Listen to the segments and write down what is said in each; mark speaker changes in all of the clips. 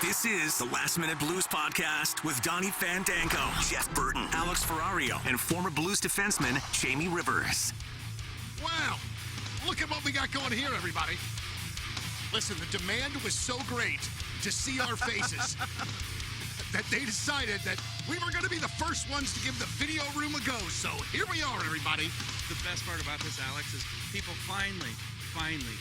Speaker 1: This is the Last Minute Blues Podcast with Donnie Fandango, Jeff Burton, Alex Ferrario, and former Blues defenseman Jamie Rivers.
Speaker 2: Wow, look at what we got going here, everybody. Listen, the demand was so great to see our faces that they decided that we were going to be the first ones to give the video room a go. So here we are, everybody.
Speaker 3: The best part about this, Alex, is people finally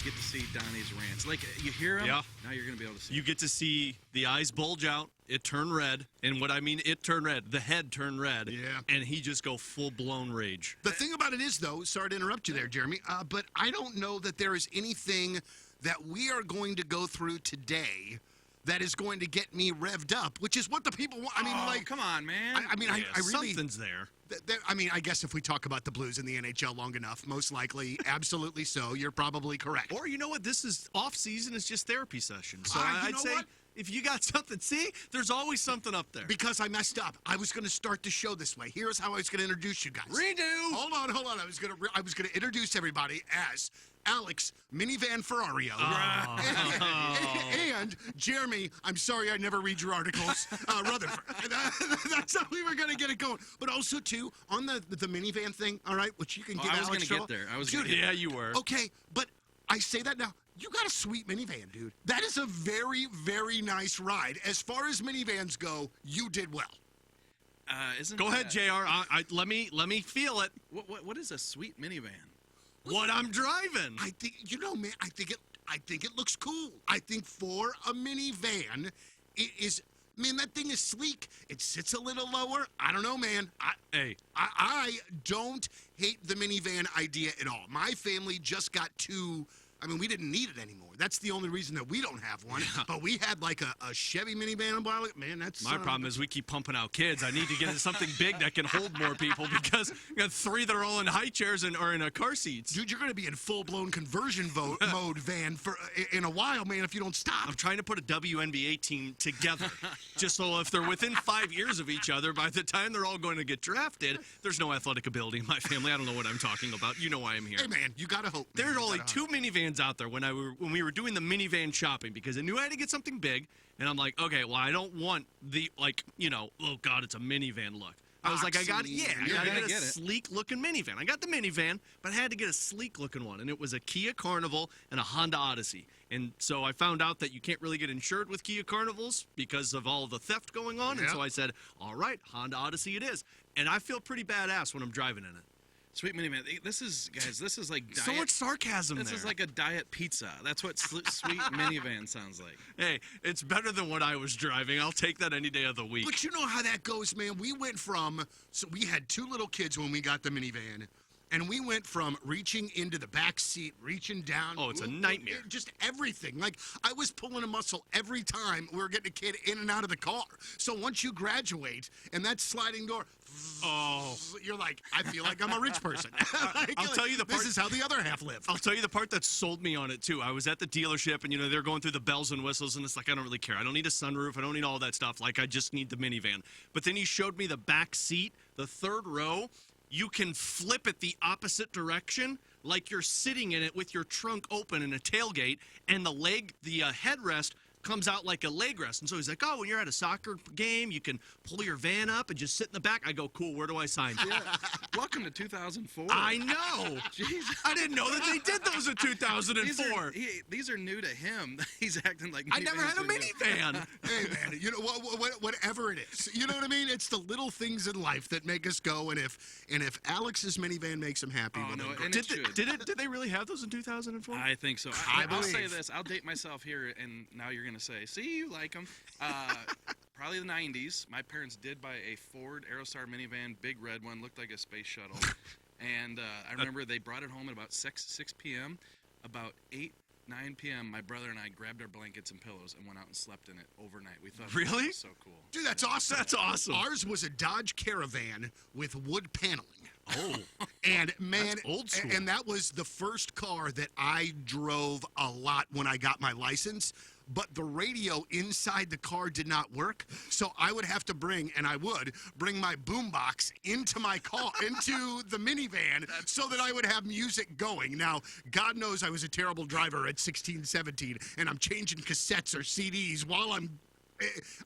Speaker 3: get to see Donnie's rants. Like, you hear him, now you're going to be able to see
Speaker 4: You get to see the eyes bulge out, it turn red, and what I mean, it turn red, the head turn red, and he just go full-blown rage.
Speaker 2: The thing about it is, though, sorry to interrupt you there, Jeremy, but I don't know that there is anything that we are going to go through today that is going to get me revved up, which is what the people want. I mean,
Speaker 3: come on, man.
Speaker 2: I really...
Speaker 4: Something's there.
Speaker 2: I mean, I guess if we talk about the Blues in the NHL long enough, most likely, absolutely so. You're probably correct.
Speaker 4: Or, you know what, this is off-season, it's just therapy session. So I'd say,
Speaker 2: what?
Speaker 4: if you got something, see, there's always something up there.
Speaker 2: Because I messed up. I was going to start the show this way. Here's how I was going to introduce you guys.
Speaker 4: Redo!
Speaker 2: Hold on. I was going to introduce everybody as Alex Minivan Ferrario. And Jeremy, I'm sorry I never read your articles, Rutherford. That's how we were going to get it going. But also, too, on the minivan thing, all right, which you can get Alex.
Speaker 3: I was going to get there.
Speaker 4: Yeah, you were.
Speaker 2: Okay, but I say that now. You got a sweet minivan, dude. That is a very, very nice ride. As far as minivans go, you did well.
Speaker 4: Go ahead, JR. Let me feel it.
Speaker 3: What is a sweet minivan?
Speaker 4: What I'm driving.
Speaker 2: I think, man, I think it looks cool. I think for a minivan, it is, man, that thing is sleek. It sits a little lower. I don't know, man. I don't hate the minivan idea at all. My family just got two. I mean, we didn't need it anymore. That's the only reason that we don't have one. Yeah. But we had like a Chevy minivan a while ago. Man, that's...
Speaker 4: My problem is we keep pumping out kids. I need to get into something big that can hold more people because we got three that are all in high chairs and are in car seats.
Speaker 2: Dude, you're going to be in full-blown conversion mode van in a while, man, if you don't stop.
Speaker 4: I'm trying to put a WNBA team together just so if they're within 5 years of each other, by the time they're all going to get drafted, there's no athletic ability in my family. I don't know what I'm talking about. You know why I'm here.
Speaker 2: Hey, man, you got to hope.
Speaker 4: There's only two minivans out there when we were doing the minivan shopping because I knew I had to get something big, and I'm like, okay, well, I don't want the, like, oh God, it's a minivan look. I was like, I got a sleek-looking minivan. I got the minivan, but I had to get a sleek-looking one, and it was a Kia Carnival and a Honda Odyssey. And so I found out that you can't really get insured with Kia Carnivals because of all the theft going on, and so I said, all right, Honda Odyssey it is. And I feel pretty badass when I'm driving in it.
Speaker 3: Sweet minivan. This is like diet.
Speaker 4: So much sarcasm
Speaker 3: This is like a diet pizza. That's what sweet minivan sounds like.
Speaker 4: Hey, it's better than what I was driving. I'll take that any day of the week.
Speaker 2: But you know how that goes, man. We went from, so we had two little kids when we got the minivan, and we went from reaching into the back seat, reaching down.
Speaker 4: Oh, it's a nightmare.
Speaker 2: Just everything. Like, I was pulling a muscle every time we were getting a kid in and out of the car. So once you graduate, and that sliding door, you're like, I feel like I'm a rich person.
Speaker 4: I'll tell you the part.
Speaker 2: This is how the other half live.
Speaker 4: I'll tell you the part that sold me on it, too. I was at the dealership, and, they're going through the bells and whistles, and it's like, I don't really care. I don't need a sunroof. I don't need all that stuff. Like, I just need the minivan. But then he showed me the back seat, the third row. You can flip it the opposite direction, like you're sitting in it with your trunk open in a tailgate, and the headrest comes out like a leg rest. And so he's like, oh, when you're at a soccer game, you can pull your van up and just sit in the back. I go, cool, where do I sign?
Speaker 3: Yeah. Welcome to 2004.
Speaker 4: I know. Jeez. I didn't know that they did those in 2004.
Speaker 3: These are new to him. He's acting like
Speaker 4: I never had a minivan.
Speaker 2: Hey, man, whatever it is. You know what I mean? It's the little things in life that make us go, and if Alex's minivan makes him happy,
Speaker 4: did they really have those in 2004?
Speaker 3: I think so. I'll say this. I'll date myself here, and now you're going to say, see, you like them. Probably the 90s. My parents did buy a Ford Aerostar minivan, big red one, looked like a space shuttle. And I remember they brought it home at about 6 p.m. About 8, 9 p.m., my brother and I grabbed our blankets and pillows and went out and slept in it overnight. We thought
Speaker 4: really?
Speaker 3: That was so cool.
Speaker 2: Dude, that's awesome.
Speaker 4: That's awesome.
Speaker 2: Ours was a Dodge Caravan with wood paneling.
Speaker 4: Oh.
Speaker 2: And, man,
Speaker 4: that's old school.
Speaker 2: And that was the first car that I drove a lot when I got my license. But the radio inside the car did not work, so I would have to bring my boombox into my car, into the minivan, so that I would have music going. Now, God knows I was a terrible driver at 16, 17, and I'm changing cassettes or CDs while I'm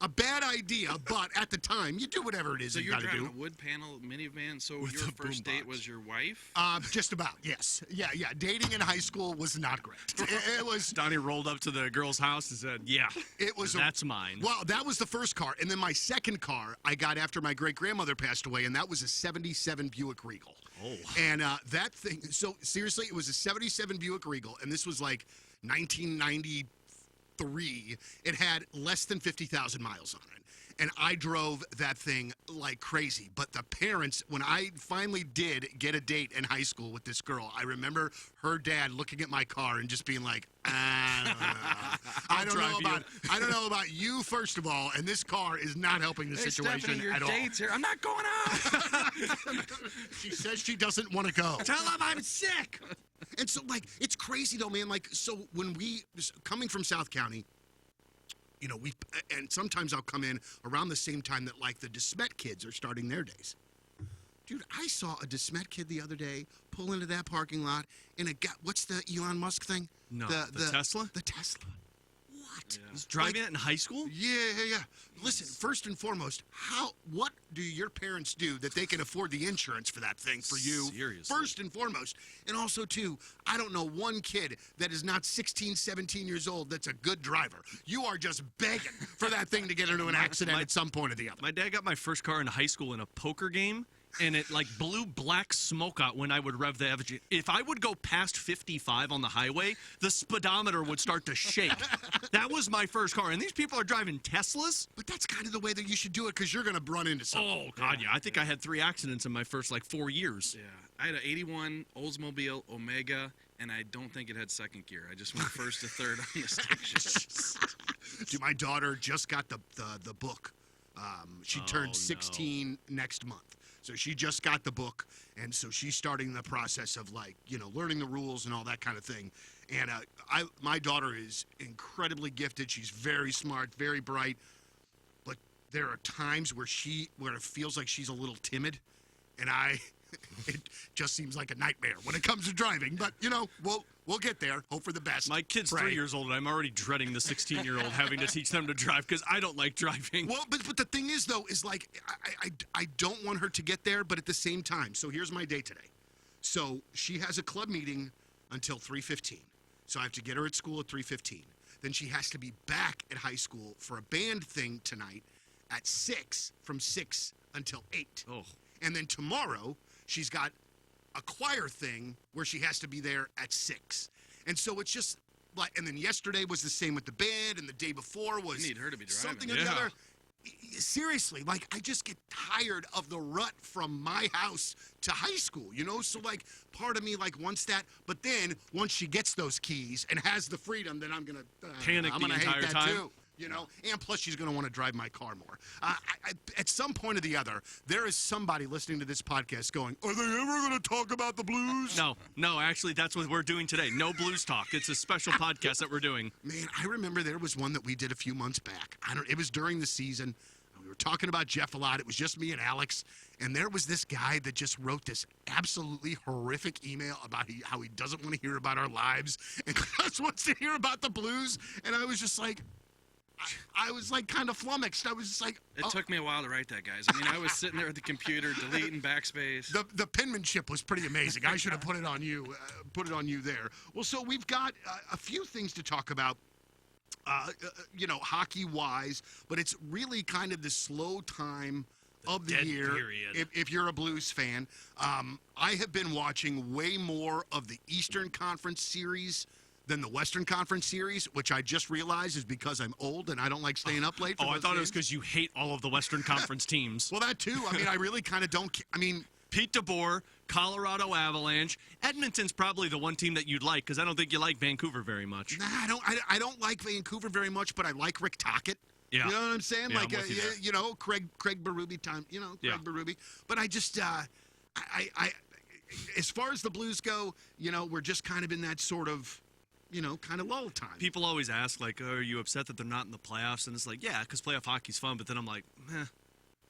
Speaker 2: a bad idea, but at the time, you do whatever it is
Speaker 3: So
Speaker 2: you
Speaker 3: you're
Speaker 2: got to
Speaker 3: driving
Speaker 2: do.
Speaker 3: a wood panel minivan. So
Speaker 4: With
Speaker 3: your
Speaker 4: a
Speaker 3: first date
Speaker 4: boombox.
Speaker 3: was your wife?
Speaker 2: Just about, yes. Yeah. Dating in high school was not great. It was.
Speaker 4: Donnie rolled up to the girl's house and said, "Yeah,
Speaker 2: It was.
Speaker 4: that's mine."
Speaker 2: Well, that was the first car, and then my second car I got after my great grandmother passed away, and that was a '77 Buick Regal.
Speaker 4: Oh.
Speaker 2: And that thing. So seriously, it was a '77 Buick Regal, and this was like 1993. It had less than 50,000 miles on it. And I drove that thing like crazy. But the parents, when I finally did get a date in high school with this girl, I remember her dad looking at my car and just being like, I don't know about you, first of all, and this car is not helping the situation
Speaker 3: Stephanie, your
Speaker 2: at all.
Speaker 3: date's here. I'm not going out.
Speaker 2: She says she doesn't want to go.
Speaker 4: Tell him I'm sick.
Speaker 2: And so, like, it's crazy though, man. Like, so when coming from South County, you know, and sometimes I'll come in around the same time that, like, the DeSmet kids are starting their days. Dude, I saw a DeSmet kid the other day pull into that parking lot in what's the Elon Musk thing?
Speaker 4: No, the Tesla?
Speaker 2: The Tesla. What?
Speaker 4: He's driving it in high school?
Speaker 2: Yeah. Listen, first and foremost, what do your parents do that they can afford the insurance for that thing for you?
Speaker 4: Seriously.
Speaker 2: First and foremost. And also, too, I don't know one kid that is not 16, 17 years old that's a good driver. You are just begging for that thing to get into an accident at some point or the other.
Speaker 4: My dad got my first car in high school in a poker game, and it like blew black smoke out when I would rev the engine. If I would go past 55 on the highway, the speedometer would start to shake. That was my first car, and these people are driving Teslas?
Speaker 2: But that's kind of the way that you should do it because you're going to run into something.
Speaker 4: Oh, God, yeah. I think I had 3 accidents in my first, 4 years.
Speaker 3: Yeah. I had an 81 Oldsmobile Omega, and I don't think it had second gear. I just went first to third on the station.
Speaker 2: Dude, my daughter just got the book. She turned 16 next month. So she just got the book, and so she's starting the process of, learning the rules and all that kind of thing. And my daughter is incredibly gifted. She's very smart, very bright. But there are times where it feels like she's a little timid, and it just seems like a nightmare when it comes to driving. But, we'll get there. Hope for the best.
Speaker 4: My kid's
Speaker 2: Pray.
Speaker 4: 3 years old, and I'm already dreading the 16-year-old having to teach them to drive because I don't like driving.
Speaker 2: Well, but the thing is, though, is I don't want her to get there, but at the same time. So here's my day today. So she has a club meeting until 3:15. So I have to get her at school at 3:15. Then she has to be back at high school for a band thing tonight at 6, from 6 until 8.
Speaker 4: Oh.
Speaker 2: And then tomorrow she's got a choir thing where she has to be there at 6. And so it's just and then yesterday was the same with the band, and the day before was
Speaker 3: You need her to be driving.
Speaker 2: something or the
Speaker 4: Yeah.
Speaker 2: other. Seriously, I just get tired of the rut from my house to high school, So, part of me, wants that. But then, once she gets those keys and has the freedom, then I'm going to
Speaker 4: Panic the
Speaker 2: hate
Speaker 4: entire
Speaker 2: that
Speaker 4: time.
Speaker 2: too. And plus she's going to want to drive my car more. At some point or the other, there is somebody listening to this podcast going, are they ever going to talk about the Blues?
Speaker 4: No, actually, that's what we're doing today. No blues talk. It's a special podcast that we're doing.
Speaker 2: Man, I remember there was one that we did a few months back. It was during the season. We were talking about Jeff a lot. It was just me and Alex. And there was this guy that just wrote this absolutely horrific email about how he doesn't want to hear about our lives and just wants to hear about the Blues. And I was just like, I was kind of flummoxed. I was just like,
Speaker 3: It took me a while to write that, guys. I mean, I was sitting there at the computer deleting backspace.
Speaker 2: The penmanship was pretty amazing. I should have put it on you. There. Well, so we've got a few things to talk about, hockey-wise, but it's really kind of the slow time of the
Speaker 4: dead
Speaker 2: year.
Speaker 4: period.
Speaker 2: If you're a Blues fan, I have been watching way more of the Eastern Conference series than the Western Conference series, which I just realized is because I'm old and I don't like staying up late. For
Speaker 4: I
Speaker 2: those
Speaker 4: thought it was
Speaker 2: games.
Speaker 4: because you hate all of the Western Conference teams.
Speaker 2: Well, that too. I mean, I really kind of don't.
Speaker 4: Pete DeBoer, Colorado Avalanche. Edmonton's probably the one team that you'd like because I don't think you like Vancouver very much.
Speaker 2: Nah, I don't like Vancouver very much, but I like Rick Tocchet.
Speaker 4: Yeah.
Speaker 2: You know what I'm saying?
Speaker 4: Yeah, I'm with you there.
Speaker 2: Craig Berube time. Craig
Speaker 4: Yeah.
Speaker 2: Berube. But I just, as far as the Blues go, we're just kind of in that sort of, kind of lull time.
Speaker 4: People always ask, are you upset that they're not in the playoffs? And it's yeah, because playoff hockey's fun. But then I'm like,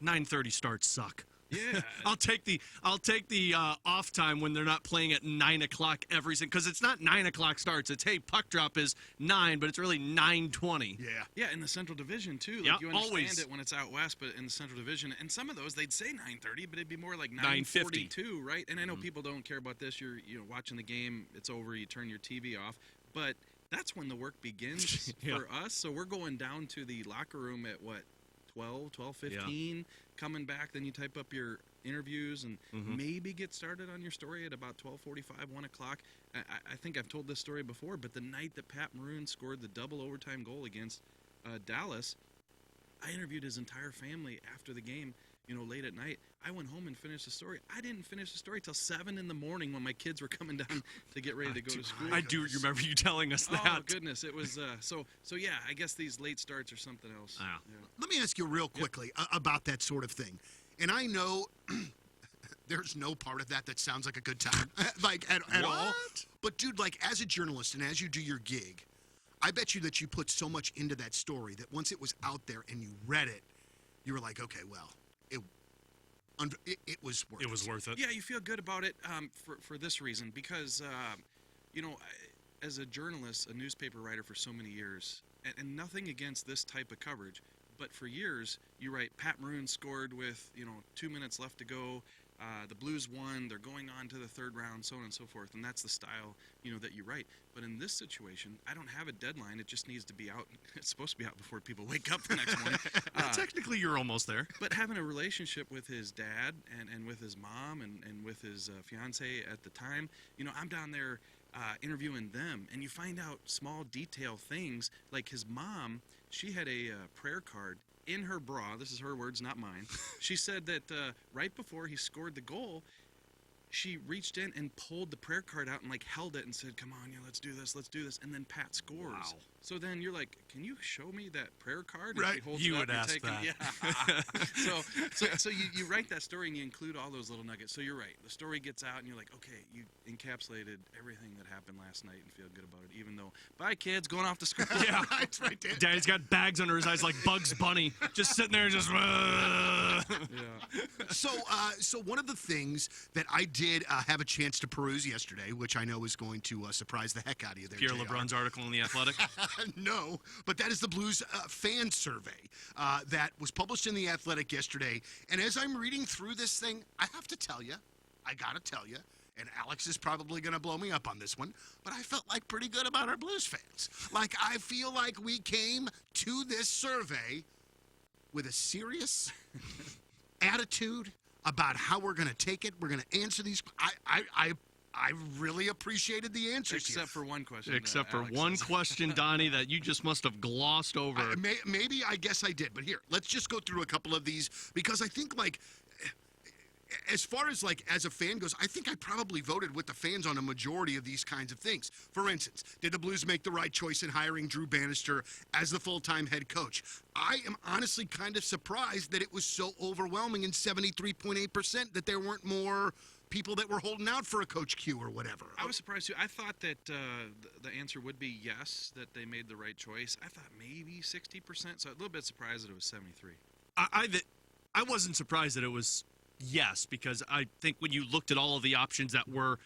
Speaker 4: 9:30 starts suck.
Speaker 3: Yeah.
Speaker 4: I'll take the off time when they're not playing at 9 o'clock every single, because it's not 9 o'clock starts. It's, hey, puck drop is 9, but it's really 9:20.
Speaker 2: Yeah.
Speaker 3: Yeah, in the Central Division too. Like
Speaker 4: Yep,
Speaker 3: you understand
Speaker 4: always.
Speaker 3: it when it's out west, but in the Central Division, and some of those they'd say 9:30, but it'd be more like
Speaker 4: 9:50.
Speaker 3: 9:42, right? And I know people don't care about this. You're watching the game, it's over, you turn your TV off, but that's when the work begins
Speaker 4: Yeah.
Speaker 3: for us. So we're going down to the locker room at what, 12:15, coming back. Then you type up your interviews and maybe get started on your story at about 12:45, 1 o'clock. I think I've told this story before, but the night that Pat Maroon scored the double overtime goal against Dallas, I interviewed his entire family after the game, late at night. I went home and finished the story. I didn't finish the story till 7 in the morning when my kids were coming down to get ready to go to school.
Speaker 4: I do remember you telling us that.
Speaker 3: Oh goodness, it was so yeah. I guess these late starts are something else.
Speaker 4: Wow.
Speaker 3: Yeah.
Speaker 2: Let me ask you real quickly about that sort of thing. And I know there's no part of that sounds like a good time, like at all. But dude, like as a journalist and as you do your gig, I bet you that you put so much into that story that once it was out there and you read it, you were like, okay, well, it was worth it.
Speaker 4: It was worth it.
Speaker 3: Yeah, you feel good about it for this reason because, as a journalist, a newspaper writer for so many years, and nothing against this type of coverage, but for years you write Pat Maroon scored with 2 minutes left to go. The Blues won. They're going on to the third round, so on and so forth, and that's the style that you write. But in this situation, I don't have a deadline. It just needs to be out. It's supposed to be out before people wake up the next morning.
Speaker 4: Technically, you're almost there.
Speaker 3: But having a relationship with his dad and with his mom and with his fiance at the time, I'm down there interviewing them, and you find out small detail things like his mom. She had a prayer card in her bra. This is her words, not mine. She said that right before he scored the goal, she reached in and pulled the prayer card out and held it and said, "Come on, let's do this, and then Pat scores."
Speaker 4: Wow.
Speaker 3: So then you're like, "Can you show me that prayer card?"
Speaker 2: Right.
Speaker 3: And she holds
Speaker 4: You
Speaker 3: it up,
Speaker 4: would
Speaker 3: you're
Speaker 4: ask
Speaker 3: taking,
Speaker 4: that.
Speaker 3: Yeah. So you write that story and you include all those little nuggets. So you're right. The story gets out and you're like, okay, you encapsulated everything that happened last night and feel good about it. Even though, bye kids, going off to school.
Speaker 4: Yeah.
Speaker 2: That's right there.
Speaker 4: Daddy's got bags under his eyes like Bugs Bunny, just sitting there, just.
Speaker 3: Yeah.
Speaker 2: So one of the things that I did have a chance to peruse yesterday, which I know is going to surprise the heck out of you there,
Speaker 4: Pierre
Speaker 2: JR.
Speaker 4: LeBrun's article in The Athletic.
Speaker 2: No, but that is the Blues fan survey that was published in The Athletic yesterday. And as I'm reading through this thing, I have to tell you, I got to tell you, and Alex is probably going to blow me up on this one, but I felt pretty good about our Blues fans. I feel like we came to this survey with a serious attitude about how we're going to take it. We're going to answer these. I really appreciated the answers here.
Speaker 3: Except for one question.
Speaker 4: Except for
Speaker 3: Alex
Speaker 4: one
Speaker 3: says.
Speaker 4: question, Donnie, that you just must have glossed over.
Speaker 2: Maybe I guess I did, but here, let's just go through a couple of these because I think as far as as a fan goes, I think I probably voted with the fans on a majority of these kinds of things. For instance, did the Blues make the right choice in hiring Drew Bannister as the full-time head coach? I am honestly kind of surprised that it was so overwhelming in 73.8% that there weren't more people that were holding out for a Coach Q or whatever.
Speaker 3: I was surprised too. I thought that the answer would be yes, that they made the right choice. I thought maybe 60%, so a little bit surprised that it was 73.
Speaker 4: I wasn't surprised that it was yes, because I think when you looked at all of the options that were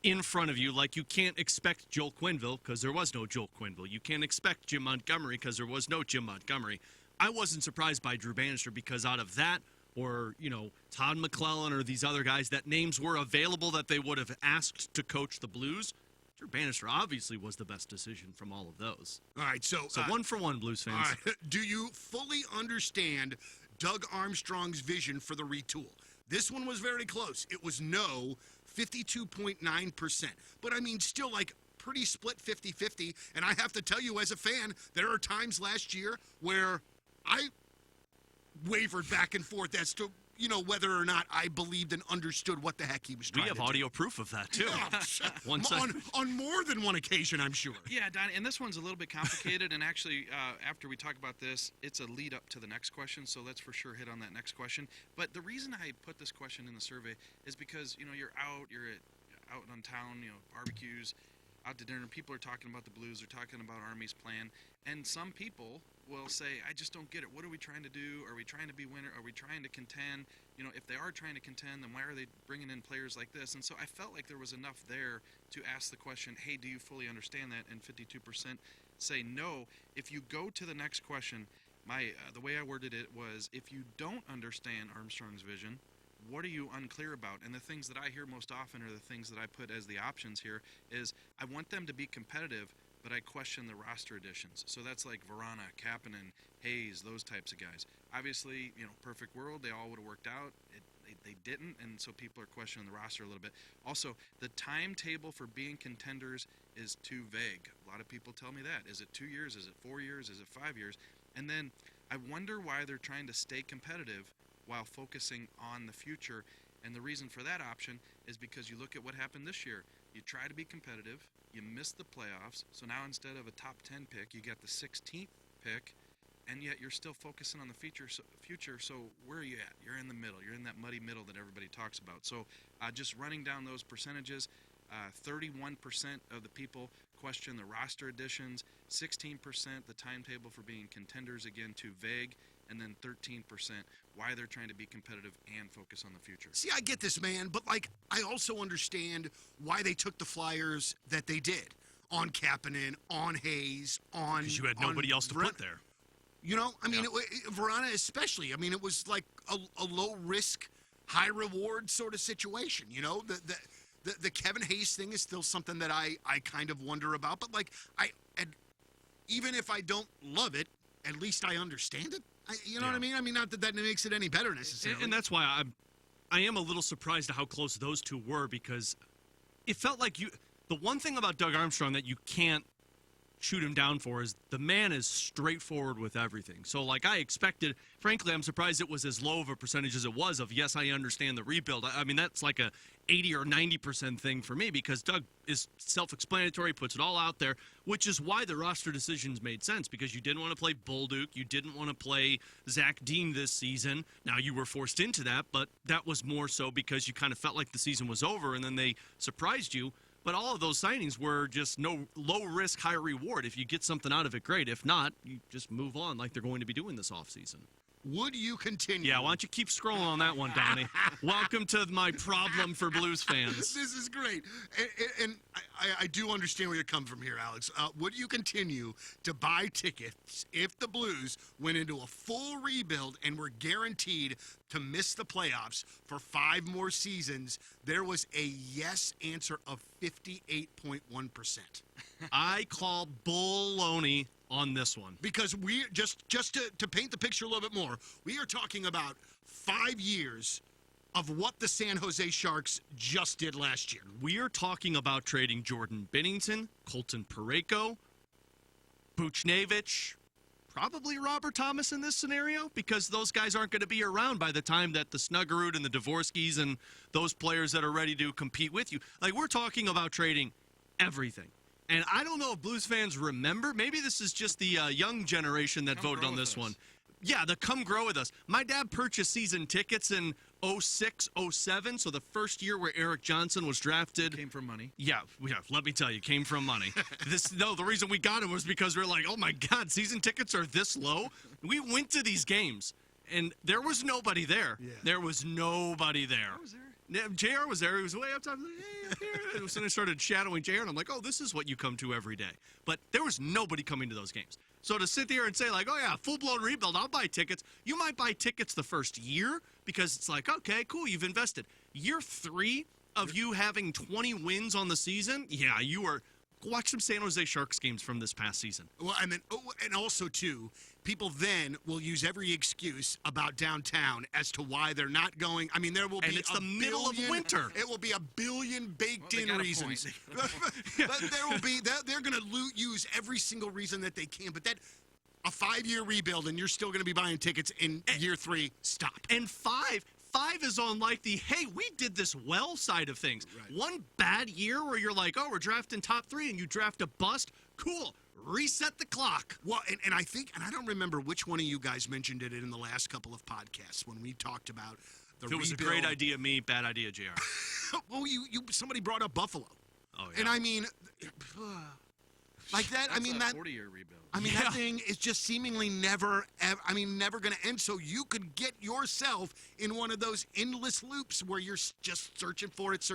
Speaker 4: in front of you, you can't expect Joel Quenneville because there was no Joel Quenneville. You can't expect Jim Montgomery because there was no Jim Montgomery. I wasn't surprised by Drew Bannister because out of that, or, Todd McClellan or these other guys, that names were available that they would have asked to coach the Blues, Drew Bannister obviously was the best decision from all of those.
Speaker 2: All right, so
Speaker 4: 1 for 1, Blues fans.
Speaker 2: all right, do you fully understand Doug Armstrong's vision for the retool? This one was very close. It was no, 52.9%. But I mean, still pretty split 50-50. And I have to tell you as a fan, there are times last year where I wavered back and forth as to, whether or not I believed and understood what the heck he was
Speaker 4: We
Speaker 2: trying
Speaker 4: have
Speaker 2: to do.
Speaker 4: audio proof of that, too.
Speaker 2: On more than one occasion, I'm sure.
Speaker 3: Yeah, Donnie, and this one's a little bit complicated, and actually, after we talk about this, it's a lead up to the next question, so let's for sure hit on that next question. But the reason I put this question in the survey is because, you're out on town, barbecues. out to dinner, people are talking about the Blues, they're talking about Army's plan, and some people will say, I just don't get it. What are we trying to do? Are we trying to be winner? Are we trying to contend? You know, if they are trying to contend, then why are they bringing in players like this? And so I felt like there was enough there to ask the question, hey, do you fully understand that? And 52% say no. If you go to the next question, the way I worded it was, if you don't understand Armstrong's vision, what are you unclear about? And the things that I hear most often are the things that I put as the options here is I want them to be competitive, but I question the roster additions. So that's like Verana, Kapanen, Hayes, those types of guys. Obviously, you know, perfect world, they all would have worked out. They didn't, and so people are questioning the roster a little bit. Also, the timetable for being contenders is too vague. A lot of people tell me that. Is it 2 years? Is it 4 years? Is it 5 years? And then I wonder why they're trying to stay competitive while focusing on the future. And the reason for that option is because you look at what happened this year. You try to be competitive, you miss the playoffs, so now instead of a top 10 pick, you get the 16th pick, and yet you're still focusing on the future. So where are you at? You're in the middle. You're in that muddy middle that everybody talks about. So just running down those percentages, 31% of the people question the roster additions, 16% the timetable for being contenders, again, too vague, and then 13% why they're trying to be competitive and focus on the future.
Speaker 2: See, I get this, man, but, like, I also understand why they took the Flyers that they did on Kapanen, on Hayes, on...
Speaker 4: Because you had nobody else to put there.
Speaker 2: You know, I mean, Verana especially. I mean, it was like a low-risk, high-reward sort of situation, you know? The Kevin Hayes thing is still something that I kind of wonder about, but, like, even if I don't love it, at least I understand it. You know what I mean? I mean, not that makes it any better necessarily.
Speaker 4: And that's why I am a little surprised at how close those two were, because it felt like the one thing about Doug Armstrong that you can't shoot him down for is the man is straightforward with everything. So, like, I expected, frankly, I'm surprised it was as low of a percentage as it was of, yes, I understand the rebuild. I mean, that's like a 80 or 90% thing for me, because Doug is self-explanatory, puts it all out there, which is why the roster decisions made sense, because you didn't want to play Bolduc, you didn't want to play Zach Dean this season. Now, you were forced into that, but that was more so because you kind of felt like the season was over, and then they surprised you. But all of those signings were just no low risk, high reward. If you get something out of it, great. If not, you just move on like they're going to be doing this offseason.
Speaker 2: Would you continue?
Speaker 4: Yeah, why don't you keep scrolling on that one, Donnie? Welcome to my problem for Blues fans.
Speaker 2: This is great. And I do understand where you're coming from here, Alex. Would you continue to buy tickets if the Blues went into a full rebuild and were guaranteed to miss the playoffs for 5 more seasons? There was a yes answer of 58.1%.
Speaker 4: I call baloney on this one.
Speaker 2: Because we just to paint the picture a little bit more, we are talking about 5 years of what the San Jose Sharks just did last year.
Speaker 4: We are talking about trading Jordan Binnington, Colton Parayko, Buchnevich, probably Robert Thomas in this scenario, because those guys aren't going to be around by the time that the Snuggerud and the Dvorskys and those players that are ready to compete with you. Like, we're talking about trading everything. And I don't know if Blues fans remember. Maybe this is just the young generation that voted on this one. Yeah, the come grow with us. My dad purchased season tickets in 06, 07, so the first year where Eric Johnson was drafted.
Speaker 3: Came from money.
Speaker 4: Yeah, let me tell you, came from money. The reason we got it was because we were like, oh my God, season tickets are this low? We went to these games, and there was nobody there. Yeah. There was nobody there. I was there. JR was there. He was way up top. Hey, up here. So I started shadowing JR, and I'm like, oh, this is what you come to every day. But there was nobody coming to those games. So to sit there and say, like, oh, yeah, full-blown rebuild, I'll buy tickets. You might buy tickets the first year because it's like, okay, cool, you've invested. Year 3 of you having 20 wins on the season, yeah, you are – watch some San Jose Sharks games from this past season.
Speaker 2: Well, and also, too, people then will use every excuse about downtown as to why they're not going. I mean, there will be
Speaker 4: it's the middle of winter.
Speaker 2: It will be a billion baked-in reasons. But there will be they're going to use every single reason that they can. But a 5-year rebuild, and you're still going to be buying tickets in year 3. Stop.
Speaker 4: And 5 is on like the, hey, we did this well side of things. Right. One bad year where you're like, oh, we're drafting top 3, and you draft a bust. Cool. Reset the clock.
Speaker 2: Well, and I think, and I don't remember which one of you guys mentioned it in the last couple of podcasts when we talked about the rebuild.
Speaker 4: It was a great idea, me, bad idea, JR.
Speaker 2: Well, somebody brought up Buffalo.
Speaker 4: Oh, yeah.
Speaker 2: And I mean, like that.
Speaker 3: That's
Speaker 2: I mean
Speaker 3: a
Speaker 2: that.
Speaker 3: 40-year rebuild.
Speaker 2: I mean, that thing is just seemingly never going to end. So you could get yourself in one of those endless loops where you're just searching for it.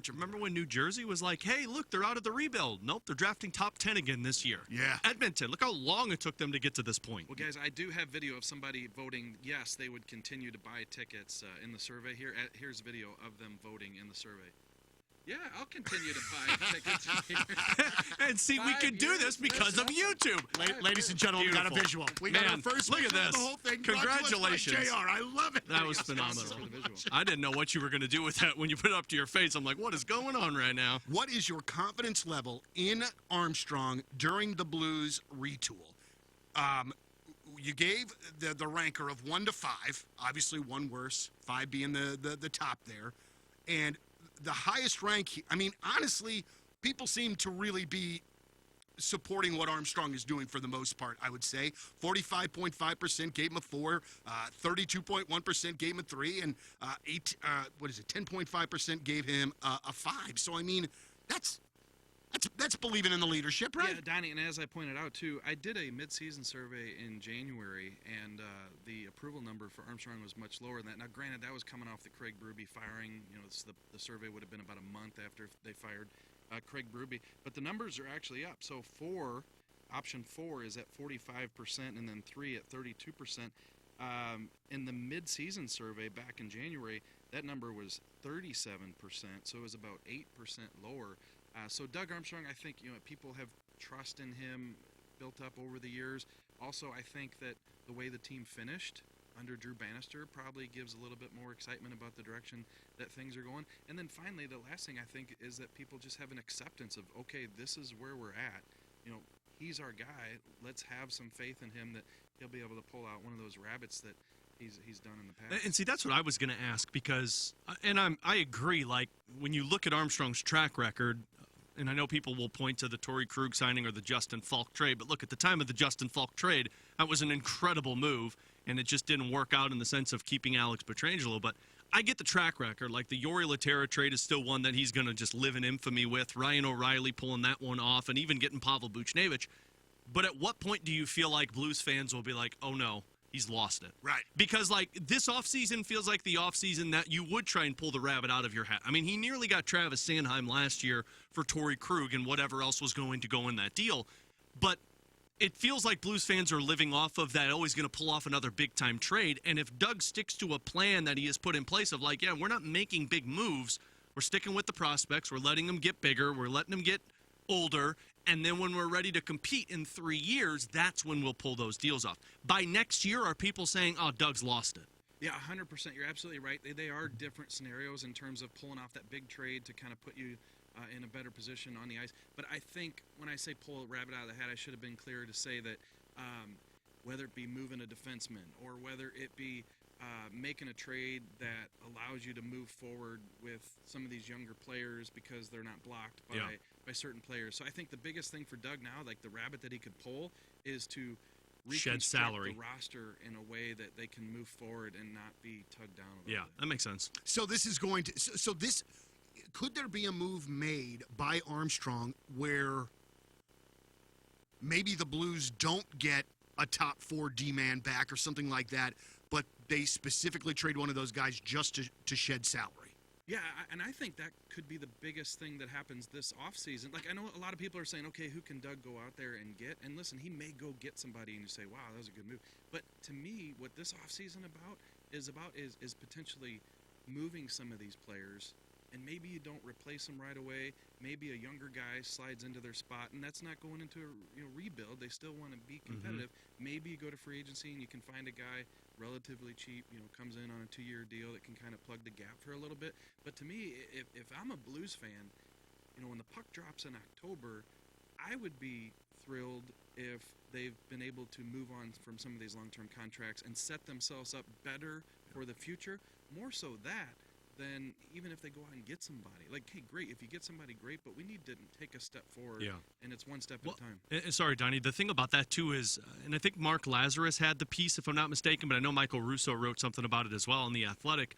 Speaker 4: Remember when New Jersey was like, hey, look, they're out of the rebuild. Nope, they're drafting top 10 again this year.
Speaker 2: Yeah.
Speaker 4: Edmonton, look how long it took them to get to this point.
Speaker 3: Well, guys, I do have video of somebody voting yes, they would continue to buy tickets in the survey here. Here's video of them voting in the survey. Yeah, I'll continue to buy tickets here.
Speaker 4: And see, we can do this because of YouTube.
Speaker 2: Ladies and gentlemen, we got a
Speaker 4: Beautiful.
Speaker 2: visual. We got our
Speaker 4: Man,
Speaker 2: first
Speaker 4: look at
Speaker 2: visual of
Speaker 4: this.
Speaker 2: the whole thing.
Speaker 4: Congratulations.
Speaker 2: Brought to us by JR. I love it.
Speaker 4: That was phenomenal. I didn't know what you were going to do with that when you put it up to your face. I'm like, what is going on right now?
Speaker 2: What is your confidence level in Armstrong during the Blues retool? You gave the ranker of 1 to 5, obviously 1 worse, 5 being the top there. And the highest rank, I mean, honestly, people seem to really be supporting what Armstrong is doing for the most part, I would say. 45.5% gave him a 4, 32.1% gave him a 3, and 10.5% gave him a 5. So, I mean, that's believing in the leadership, right?
Speaker 3: Yeah, Donnie, and as I pointed out, too, I did a midseason survey in January, and the approval number for Armstrong was much lower than that. Now, granted, that was coming off the Craig Berube firing. You know, the survey would have been about a month after they fired Craig Berube. But the numbers are actually up. So option 4 is at 45%, and then 3 at 32%. In the midseason survey back in January, that number was 37%, so it was about 8% lower. So Doug Armstrong, I think, people have trust in him built up over the years. Also, I think that the way the team finished under Drew Bannister probably gives a little bit more excitement about the direction that things are going. And then finally, the last thing I think is that people just have an acceptance of, okay, this is where we're at. He's our guy. Let's have some faith in him that he'll be able to pull out one of those rabbits that he's done in the past.
Speaker 4: And see, that's what I was going to ask because, I agree, like, when you look at Armstrong's track record, and I know people will point to the Torrey Krug signing or the Justin Falk trade, but look, at the time of the Justin Falk trade, that was an incredible move, and it just didn't work out in the sense of keeping Alex Pietrangelo. But I get the track record. Like, the Yori Laterra trade is still one that he's going to just live in infamy with. Ryan O'Reilly pulling that one off, and even getting Pavel Buchnevich. But at what point do you feel like Blues fans will be like, oh, no, he's lost it?
Speaker 2: Right.
Speaker 4: Because, like, this offseason feels like the offseason that you would try and pull the rabbit out of your hat. I mean, he nearly got Travis Sanheim last year for Torrey Krug and whatever else was going to go in that deal. But it feels like Blues fans are living off of that, always going to pull off another big-time trade. And if Doug sticks to a plan that he has put in place of, like, yeah, we're not making big moves. We're sticking with the prospects. We're letting them get bigger. We're letting them get older. And then when we're ready to compete in 3 years, that's when we'll pull those deals off. By next year, are people saying, oh, Doug's lost it?
Speaker 3: Yeah, 100%. You're absolutely right. They are different scenarios in terms of pulling off that big trade to kind of put you in a better position on the ice. But I think when I say pull a rabbit out of the hat, I should have been clearer to say that whether it be moving a defenseman or whether it be making a trade that allows you to move forward with some of these younger players because they're not blocked by certain players. So I think the biggest thing for Doug now, like the rabbit that he could pull, is to
Speaker 4: shed salary,
Speaker 3: the roster in a way that they can move forward and not be tugged down a
Speaker 4: Yeah,
Speaker 3: little bit.
Speaker 4: that makes sense.
Speaker 2: So this is going to so this could there be a move made by Armstrong where maybe the Blues don't get a top 4 D-man back or something like that, but they specifically trade one of those guys just to shed salary?
Speaker 3: Yeah, and I think that could be the biggest thing that happens this offseason. Like, I know a lot of people are saying, okay, who can Doug go out there and get? And listen, he may go get somebody and you say, wow, that was a good move. But to me, what this offseason is potentially moving some of these players, and maybe you don't replace them right away. Maybe a younger guy slides into their spot, and that's not going into a rebuild. They still want to be competitive. Maybe you go to free agency and you can find a guy relatively cheap, comes in on a 2-year deal that can kind of plug the gap for a little bit. But to me, if I'm a Blues fan, when the puck drops in October, I would be thrilled if they've been able to move on from some of these long-term contracts and set themselves up better for the future. More so that than even if they go out and get somebody. Like, hey, great, if you get somebody, great, but we need to take a step forward, and it's one step at a time.
Speaker 4: And sorry, Donnie, the thing about that, too, is, and I think Mark Lazarus had the piece, if I'm not mistaken, but I know Michael Russo wrote something about it as well in The Athletic,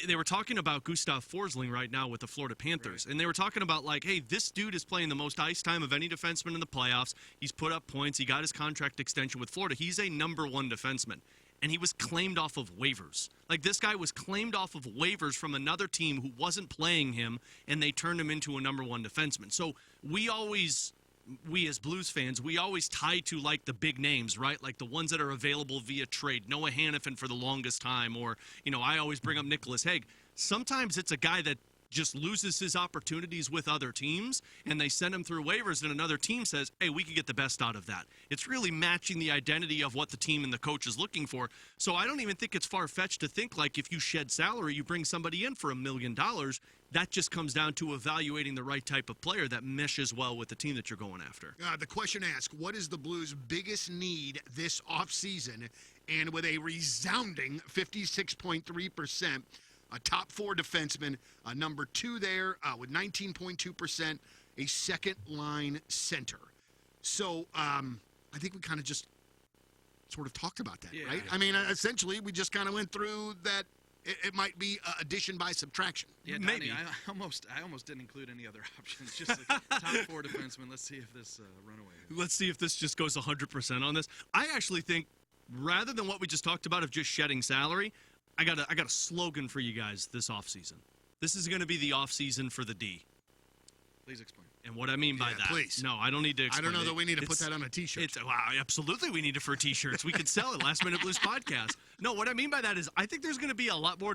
Speaker 4: they were talking about Gustav Forsling right now with the Florida Panthers.
Speaker 3: Right.
Speaker 4: And they were talking about, like, hey, this dude is playing the most ice time of any defenseman in the playoffs. He's put up points. He got his contract extension with Florida. He's a number one defenseman. And he was claimed off of waivers. Like, this guy was claimed off of waivers from another team who wasn't playing him, and they turned him into a number one defenseman. So we as Blues fans, we always tie to, like, the big names, right? Like the ones that are available via trade. Noah Hannafin for the longest time, or, I always bring up Nicholas Hague. Sometimes it's a guy that just loses his opportunities with other teams, and they send him through waivers, and another team says, hey, we could get the best out of that. It's really matching the identity of what the team and the coach is looking for. So I don't even think it's far-fetched to think, like, if you shed salary, you bring somebody in for $1 million. That just comes down to evaluating the right type of player that meshes well with the team that you're going after.
Speaker 2: The question asked, what is the Blues' biggest need this offseason? And with a resounding 56.3%, a top four defenseman, number two there with 19.2%, a second-line center. So I think we kind of just sort of talked about that, right? I mean, essentially, we just kind of went through that. It might be addition by subtraction.
Speaker 3: Yeah, Donnie, maybe. I almost didn't include any other options. Just like top four defensemen. Let's see if this runaway.
Speaker 4: Let's see if this just goes 100% on this. I actually think, rather than what we just talked about of just shedding salary, I got a slogan for you guys this offseason. This is going to be the offseason for the D.
Speaker 3: Please explain.
Speaker 4: And what I mean by that.
Speaker 2: Please.
Speaker 4: No, I don't need to explain.
Speaker 2: I don't know that we need to put that on a T-shirt.
Speaker 4: Wow, absolutely we need it for T-shirts. We could sell it. Last Minute Blues podcast. No, what I mean by that is I think there's going to be a lot more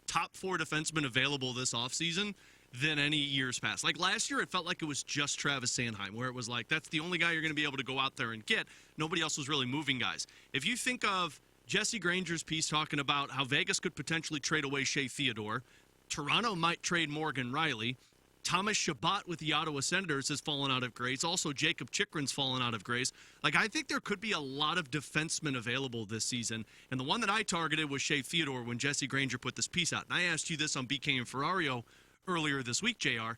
Speaker 4: top four defensemen available this offseason than any years past. Like last year, it felt like it was just Travis Sanheim, where it was like, that's the only guy you're going to be able to go out there and get. Nobody else was really moving guys. If you think of Jesse Granger's piece talking about how Vegas could potentially trade away Shea Theodore, Toronto might trade Morgan Riley, Thomas Chabot with the Ottawa Senators has fallen out of grace. Also, Jacob Chikrin's fallen out of grace. Like, I think there could be a lot of defensemen available this season. And the one that I targeted was Shea Theodore when Jesse Granger put this piece out. And I asked you this on BK and Ferrario earlier this week, JR.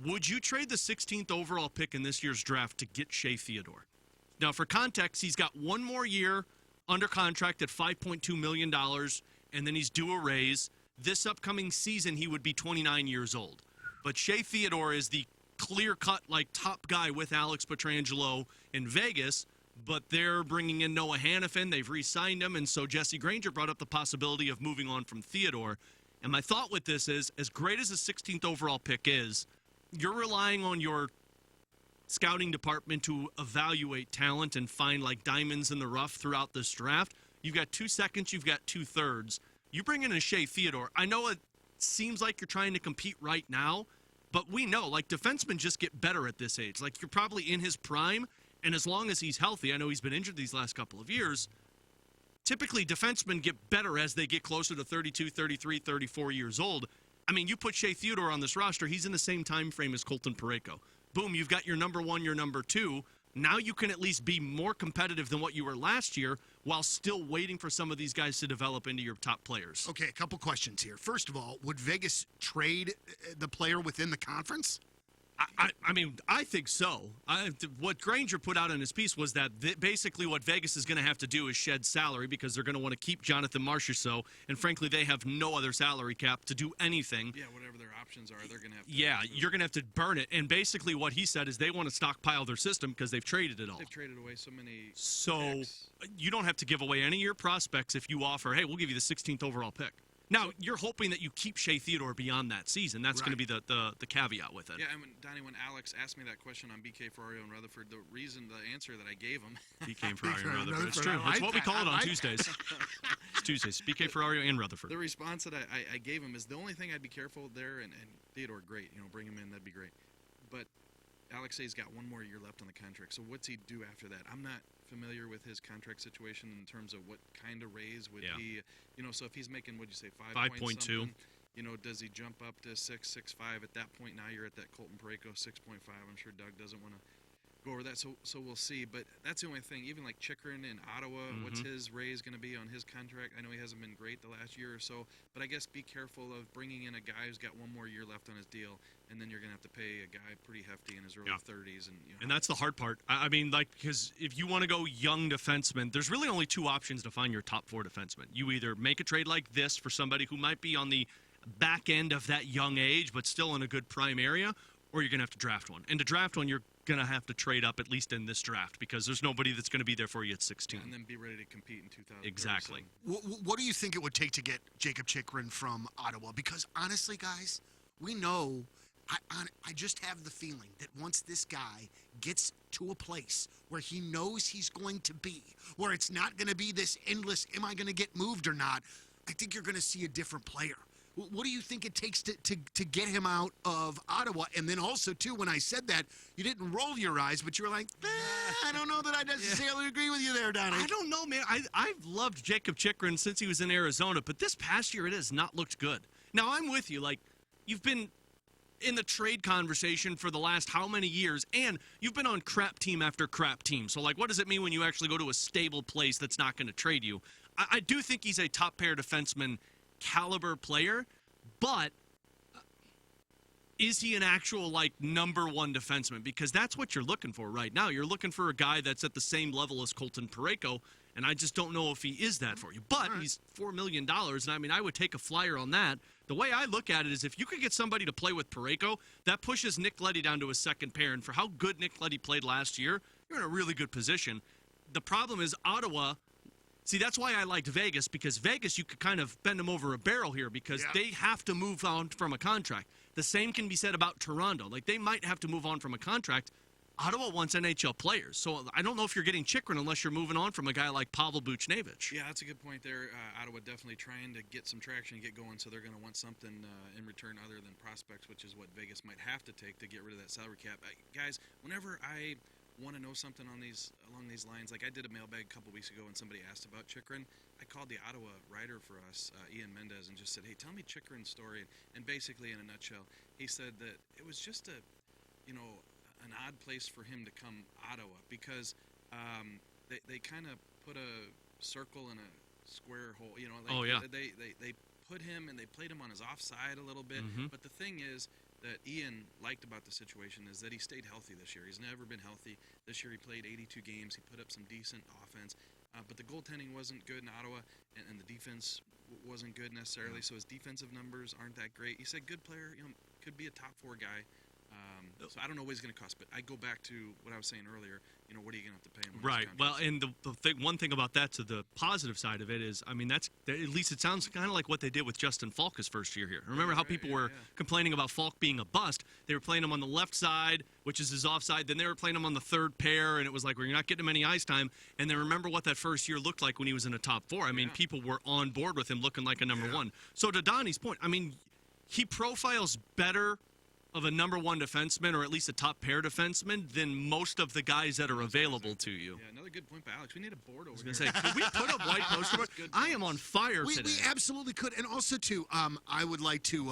Speaker 4: Would you trade the 16th overall pick in this year's draft to get Shea Theodore? Now, for context, he's got one more year under contract at $5.2 million, and then he's due a raise. This upcoming season, he would be 29 years old. But Shea Theodore is the clear-cut, like, top guy with Alex Pietrangelo in Vegas, but they're bringing in Noah Hannafin. They've re-signed him, and so Jesse Granger brought up the possibility of moving on from Theodore. And my thought with this is, as great as the 16th overall pick is, you're relying on your scouting department to evaluate talent and find, like, diamonds in the rough throughout this draft. You've got 2 seconds, you've got 2/3. You bring in a Shea Theodore. I know it seems like you're trying to compete right now, but we know, like, defensemen just get better at this age. Like, you're probably in his prime, and as long as he's healthy, I know he's been injured these last couple of years, typically defensemen get better as they get closer to 32, 33, 34 years old. I mean, you put Shea Theodore on this roster, he's in the same time frame as Colton Parayko. Boom, you've got your number one, your number two. Now you can at least be more competitive than what you were last year while still waiting for some of these guys to develop into your top players.
Speaker 2: Okay, a couple questions here. First of all, would Vegas trade the player within the conference?
Speaker 4: I mean, I think so. What Granger put out in his piece was that basically what Vegas is going to have to do is shed salary because they're going to want to keep Jonathan Marchessault, and frankly, they have no other salary cap to do anything.
Speaker 3: Yeah, whatever their options are, they're going to have to.
Speaker 4: Yeah, you're going to have to burn it. And basically what he said is they want to stockpile their system because they've traded it all.
Speaker 3: They've traded away so many picks.
Speaker 4: You don't have to give away any of your prospects if you offer, hey, we'll give you the 16th overall pick. Now, you're hoping that you keep Shea Theodore beyond that season. That's going to be the caveat with it.
Speaker 3: Yeah, and Donnie, when Alex asked me that question on BK, Ferrario, and Rutherford, the answer that I gave him.
Speaker 4: BK, Ferrario, and Rutherford. It's true. It's what we call it on Tuesdays. It's Tuesdays. BK, Ferrario, and Rutherford.
Speaker 3: The response that I gave him is the only thing I'd be careful there, and Theodore, great. Bring him in, that'd be great. But Alex says he's got one more year left on the contract. So what's he do after that? I'm not familiar with his contract situation in terms of what kind of raise would he, so if he's making, what'd you say, 5.2, does he jump up to 6.5 at that point? Now you're at that Colton Parayko 6.5. I'm sure Doug doesn't want to go over that. So we'll see. But that's the only thing. Even like Chikrin in Ottawa, what's his raise going to be on his contract? I know he hasn't been great the last year or so, but I guess be careful of bringing in a guy who's got one more year left on his deal, and then you're going to have to pay a guy pretty hefty in his early 30s. And
Speaker 4: that's the hard part. I mean, like, because if you want to go young defenseman, there's really only two options to find your top 4 defensemen. You either make a trade like this for somebody who might be on the back end of that young age but still in a good prime area, or you're going to have to draft one. And to draft one, you're going to have to trade up, at least in this draft, because there's nobody that's going to be there for you at 16.
Speaker 3: And then be ready to compete in 2000.
Speaker 4: Exactly.
Speaker 2: What do you think it would take to get Jacob Chikrin from Ottawa? Because honestly, guys, we know, I just have the feeling that once this guy gets to a place where he knows he's going to be, where it's not going to be this endless, am I going to get moved or not, I think you're going to see a different player. What do you think it takes to get him out of Ottawa? And then also, too, when I said that, you didn't roll your eyes, but you were like, I don't know that I necessarily agree with you there, Donnie.
Speaker 4: I don't know, man. I've loved Jacob Chikrin since he was in Arizona, but this past year it has not looked good. Now, I'm with you. Like, you've been in the trade conversation for the last how many years, and you've been on crap team after crap team. So, like, what does it mean when you actually go to a stable place that's not going to trade you? I do think he's a top-pair defenseman caliber player, but is he an actual, like, number one defenseman? Because that's what you're looking for right now. You're looking for a guy that's at the same level as Colton Parayko, and I just don't know if he is that for you. But he's $4 million, and I mean, I would take a flyer on that. The way I look at it is if you could get somebody to play with Parayko, that pushes Nick Leddy down to a second pair, and for how good Nick Leddy played last year, you're in a really good position. The problem is Ottawa. See, that's why I liked Vegas, because Vegas, you could kind of bend them over a barrel here because they have to move on from a contract. The same can be said about Toronto. Like, they might have to move on from a contract. Ottawa wants NHL players. So I don't know if you're getting Chikrin unless you're moving on from a guy like Pavel Buchnevich.
Speaker 3: Yeah, that's a good point there. Ottawa definitely trying to get some traction and get going, so they're going to want something in return other than prospects, which is what Vegas might have to take to get rid of that salary cap. Guys, whenever I want to know something along these lines, like I did a mailbag a couple weeks ago and somebody asked about Chikrin, I called the Ottawa writer for us, Ian Mendez, and just said, hey, tell me Chikrin's story. And basically, in a nutshell, he said that it was just an odd place for him to come Ottawa because they kind of put a circle in a square hole. They put him and they played him on his offside a little bit. But the thing is that Ian liked about the situation is that he stayed healthy this year. He's never been healthy. This year he played 82 games. He put up some decent offense. But the goaltending wasn't good in Ottawa, and the defense wasn't good necessarily. So his defensive numbers aren't that great. He's a good player. Could be a top 4 guy. So I don't know what he's going to cost, but I go back to what I was saying earlier. What are you going to have to pay him?
Speaker 4: Right. Well, and one thing about that, to the positive side of it is, I mean, at least it sounds kind of like what they did with Justin Falk his first year here. Remember how people were complaining about Falk being a bust? They were playing him on the left side, which is his offside. Then they were playing him on the third pair, and it was like, well, you're not getting him any ice time. And then remember what that first year looked like when he was in a top 4. I mean, people were on board with him looking like a number 1. So to Donnie's point, I mean, he profiles better of a number 1 defenseman, or at least a top pair defenseman, than most of the guys that are available to you.
Speaker 3: Yeah, another good point by Alex. We need a board over here.
Speaker 4: I was going to say, could we put a white poster board? I am on fire today.
Speaker 2: We absolutely could. And also, too, I would like to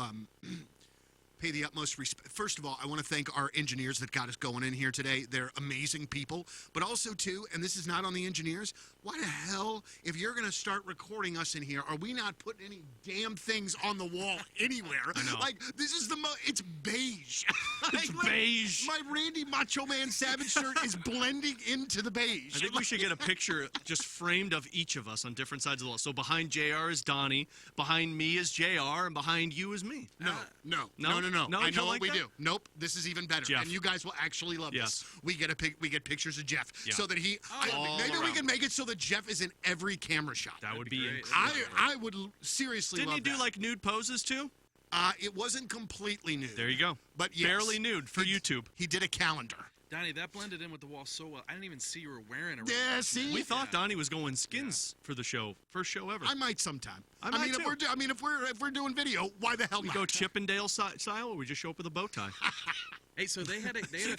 Speaker 2: pay the utmost respect. First of all, I want to thank our engineers that got us going in here today. They're amazing people. But also, too, and this is not on the engineers, why the hell, if you're going to start recording us in here, are we not putting any damn things on the wall anywhere?
Speaker 4: I know.
Speaker 2: Like, this is it's beige.
Speaker 4: It's beige.
Speaker 2: My Randy Macho Man Savage shirt is blending into the beige.
Speaker 4: I think we should get a picture just framed of each of us on different sides of the wall. So behind JR is Donnie, behind me is JR, and behind you is me.
Speaker 2: No.
Speaker 4: No,
Speaker 2: I know what we do. Nope, this is even better.
Speaker 4: Jeff.
Speaker 2: And you guys will actually love this. We get pictures of Jeff so that maybe we can make it so that Jeff is in every camera shot.
Speaker 4: That would be incredible.
Speaker 2: I would seriously
Speaker 4: Didn't
Speaker 2: love
Speaker 4: he do
Speaker 2: that.
Speaker 4: like nude poses too?
Speaker 2: It wasn't completely nude.
Speaker 4: There you go.
Speaker 2: But yes,
Speaker 4: barely nude for YouTube.
Speaker 2: He did a calendar.
Speaker 3: Donnie, that blended in with the wall so well. I didn't even see you were wearing a
Speaker 2: Yeah, see?
Speaker 4: We thought Donnie was going skins for the show. First show ever.
Speaker 2: I might sometime.
Speaker 4: I might too.
Speaker 2: If we're doing video, why the hell
Speaker 4: we
Speaker 2: not?
Speaker 4: go Chippendale style, or we just show up with a bow tie?
Speaker 3: Hey, so they had a thing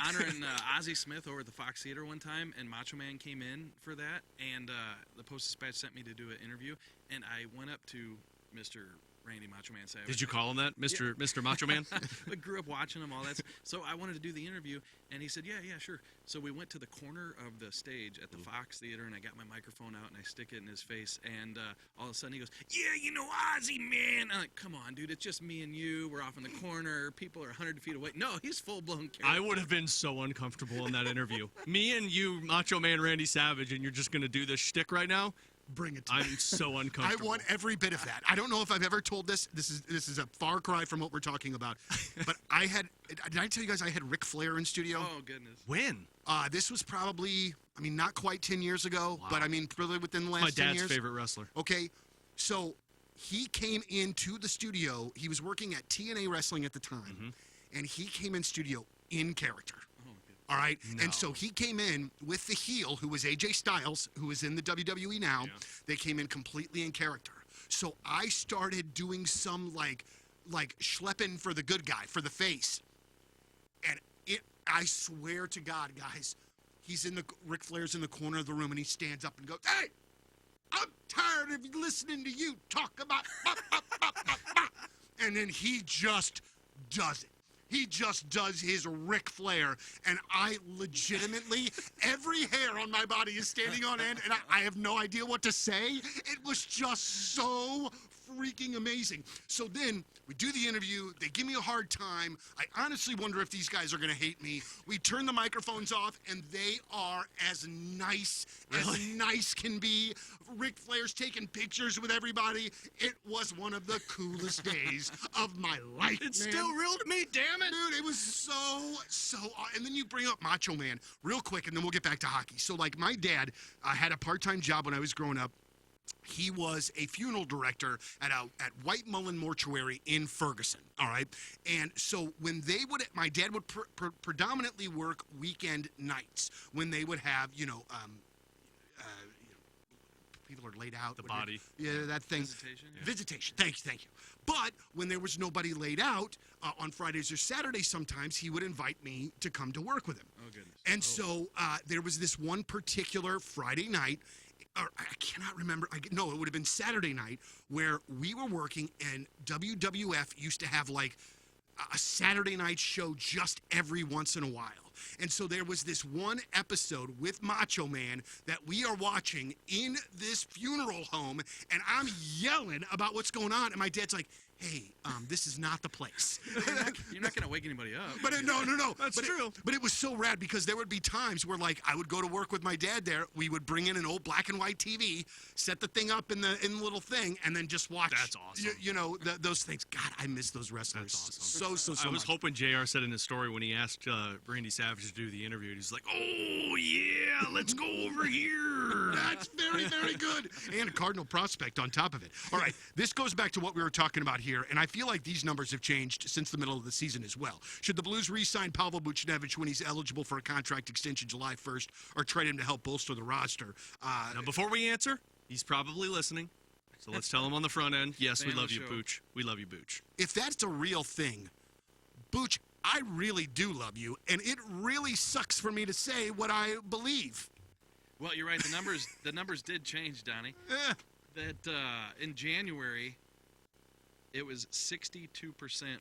Speaker 3: honoring Ozzie Smith over at the Fox Theater one time, and Macho Man came in for that, and the Post-Dispatch sent me to do an interview, and I went up to Mr. Randy Macho Man Savage.
Speaker 4: Did you call him that, Mr. Macho Man?
Speaker 3: I grew up watching him, all that. So I wanted to do the interview, and he said, yeah, sure. So we went to the corner of the stage at the Fox Theater, and I got my microphone out, and I stick it in his face, and all of a sudden he goes, yeah, you know Ozzy, man. I'm like, come on, dude, it's just me and you. We're off in the corner. People are 100 feet away. No, he's full-blown character.
Speaker 4: I would have been so uncomfortable in that interview. Me and you, Macho Man Randy Savage, and you're just going to do this shtick right now?
Speaker 2: Bring it to me.
Speaker 4: I'm so uncomfortable.
Speaker 2: I want every bit of that. I don't know if I've ever told this. This is a far cry from what we're talking about. But did I tell you guys I had Ric Flair in studio?
Speaker 3: Oh, goodness.
Speaker 4: When?
Speaker 2: This was probably, not quite 10 years ago, but probably within the last 10 years.
Speaker 4: My dad's favorite wrestler.
Speaker 2: Okay, so he came into the studio. He was working at TNA Wrestling at the time, and he came in studio in character. All right, and so he came in with the heel, who was AJ Styles, who is in the WWE now. Yeah. They came in completely in character. So I started doing some like schlepping for the good guy, for the face, and I swear to God, guys, Ric Flair's in the corner of the room, and he stands up and goes, "Hey, I'm tired of listening to you talk about," and then he just does it. He just does his Ric Flair, and I legitimately, every hair on my body is standing on end, and I have no idea what to say. It was just so freaking amazing. So then we do the interview. They give me a hard time. I honestly wonder if these guys are going to hate me. We turn the microphones off, and they are as nice can be. Ric Flair's taking pictures with everybody. It was one of the coolest days of my life.
Speaker 4: It's still real to me, damn it.
Speaker 2: Dude, it was so. And then you bring up Macho Man real quick, and then we'll get back to hockey. So, my dad had a part-time job when I was growing up. He was a funeral director at White Mullen Mortuary in Ferguson, all right? And so when they would, my dad would predominantly work weekend nights when they would have, people are laid out.
Speaker 4: The body.
Speaker 2: Yeah, that thing.
Speaker 3: Visitation. Yeah.
Speaker 2: Visitation. Thank you. But when there was nobody laid out on Fridays or Saturdays, sometimes he would invite me to come to work with him.
Speaker 3: Oh, goodness.
Speaker 2: And so there was this one particular Friday night, or I cannot remember. No, it would have been Saturday night where we were working, and WWF used to have a Saturday night show just every once in a while. And so there was this one episode with Macho Man that we are watching in this funeral home, and I'm yelling about what's going on, and my dad's like, "Hey, this is not the place."
Speaker 3: You're not going to wake anybody up.
Speaker 2: But no.
Speaker 4: That's true.
Speaker 2: But it was so rad because there would be times where, I would go to work with my dad there. We would bring in an old black and white TV, set the thing up in the little thing, and then just watch.
Speaker 4: That's awesome.
Speaker 2: Those things. God, I miss those wrestlers.
Speaker 4: That's awesome.
Speaker 2: So
Speaker 4: I was
Speaker 2: much.
Speaker 4: hoping JR said in his story when he asked Randy Savage to do the interview, he's like, "Oh, yeah, let's go over here."
Speaker 2: That's very, very good. And a Cardinal prospect on top of it. All right, this goes back to what we were talking about here, and I feel like these numbers have changed since the middle of the season as well. Should the Blues re-sign Pavel Buchnevich when he's eligible for a contract extension July 1st, or trade him to help bolster the roster?
Speaker 4: Now, before we answer, he's probably listening, so let's tell him on the front end, yes, we love you,
Speaker 3: show.
Speaker 4: Booch. We love you, Booch.
Speaker 2: If that's a real thing, Booch, I really do love you, and it really sucks for me to say what I believe.
Speaker 3: Well, you're right. The numbers did change, Donnie. That in January, it was 62%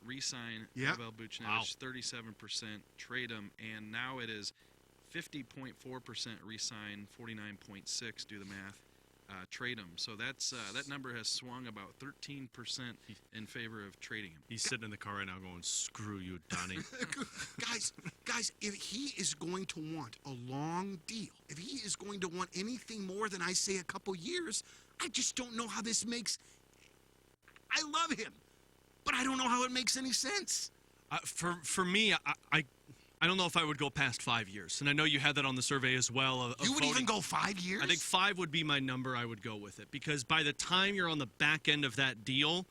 Speaker 3: re-sign Pavel Buchnevich, 37% trade him, and now it is 50.4% re-sign, 49.6%, do the math, trade him. So that's that number has swung about 13% in favor of trading him.
Speaker 4: He's sitting in the car right now going, "Screw you, Donnie."
Speaker 2: Guys, if he is going to want a long deal, if he is going to want anything more than I say a couple years, I just don't know how this makes. I love him, but I don't know how it makes any sense.
Speaker 4: For me, I don't know if I would go past 5 years, and I know you had that on the survey as well.
Speaker 2: You would even go 5 years?
Speaker 4: I think 5 would be my number. I would go with it because by the time you're on the back end of that deal,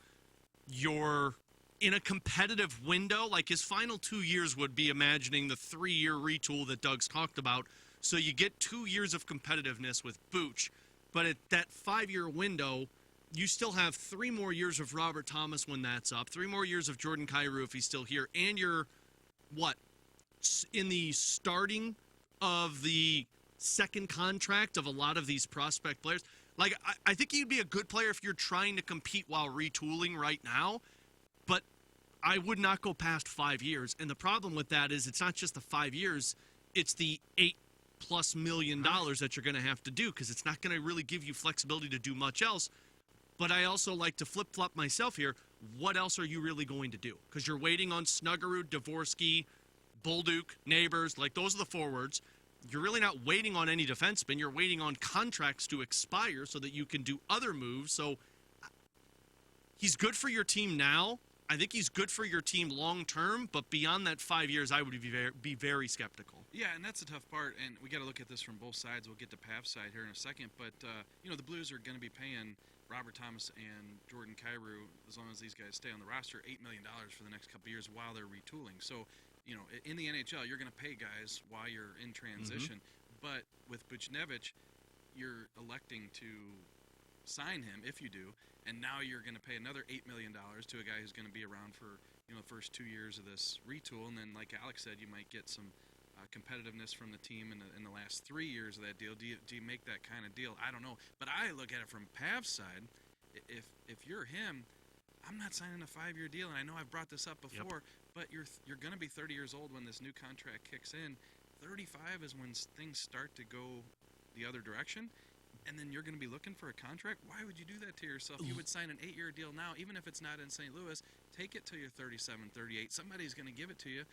Speaker 4: you're in a competitive window. Like his final 2 years would be imagining the 3-year retool that Doug's talked about. So you get 2 years of competitiveness with Booch, but at that 5-year window, you still have 3 more years of Robert Thomas when that's up, 3 more years of Jordan Kyrou if he's still here, and you're, in the starting of the second contract of a lot of these prospect players. Like, I think he'd be a good player if you're trying to compete while retooling right now, but I would not go past 5 years. And the problem with that is it's not just the 5 years, it's the $8+ million that you're going to have to do, because it's not going to really give you flexibility to do much else. But I also like to flip-flop myself here. What else are you really going to do? Because you're waiting on Snuggerud, Dvorsky, Bolduc, Neighbors. Like, those are the forwards. You're really not waiting on any defensemen. You're waiting on contracts to expire so that you can do other moves. So he's good for your team now. I think he's good for your team long term, but beyond that 5 years, I would be very skeptical.
Speaker 3: Yeah, and that's the tough part, and we got to look at this from both sides. We'll get to Pav's side here in a second, but the Blues are going to be paying Robert Thomas and Jordan Kyrou, as long as these guys stay on the roster, $8 million for the next couple of years while they're retooling. So, in the NHL, you're going to pay guys while you're in transition, but with Buchnevich, you're electing to sign him if you do, and now you're going to pay another $8 million to a guy who's going to be around for the first 2 years of this retool, and then like Alex said, you might get some competitiveness from the team in the last 3 years of that deal. Do you make that kind of deal? I don't know, but I look at it from Pav's side. If you're him, I'm not signing a 5-year deal, and I know I've brought this up before, but you're going to be 30 years old when this new contract kicks in. 35 is when things start to go the other direction. And then you're going to be looking for a contract? Why would you do that to yourself? You would sign an 8-year deal now, even if it's not in St. Louis. Take it till you're 37, 38. Somebody's going to give it to you,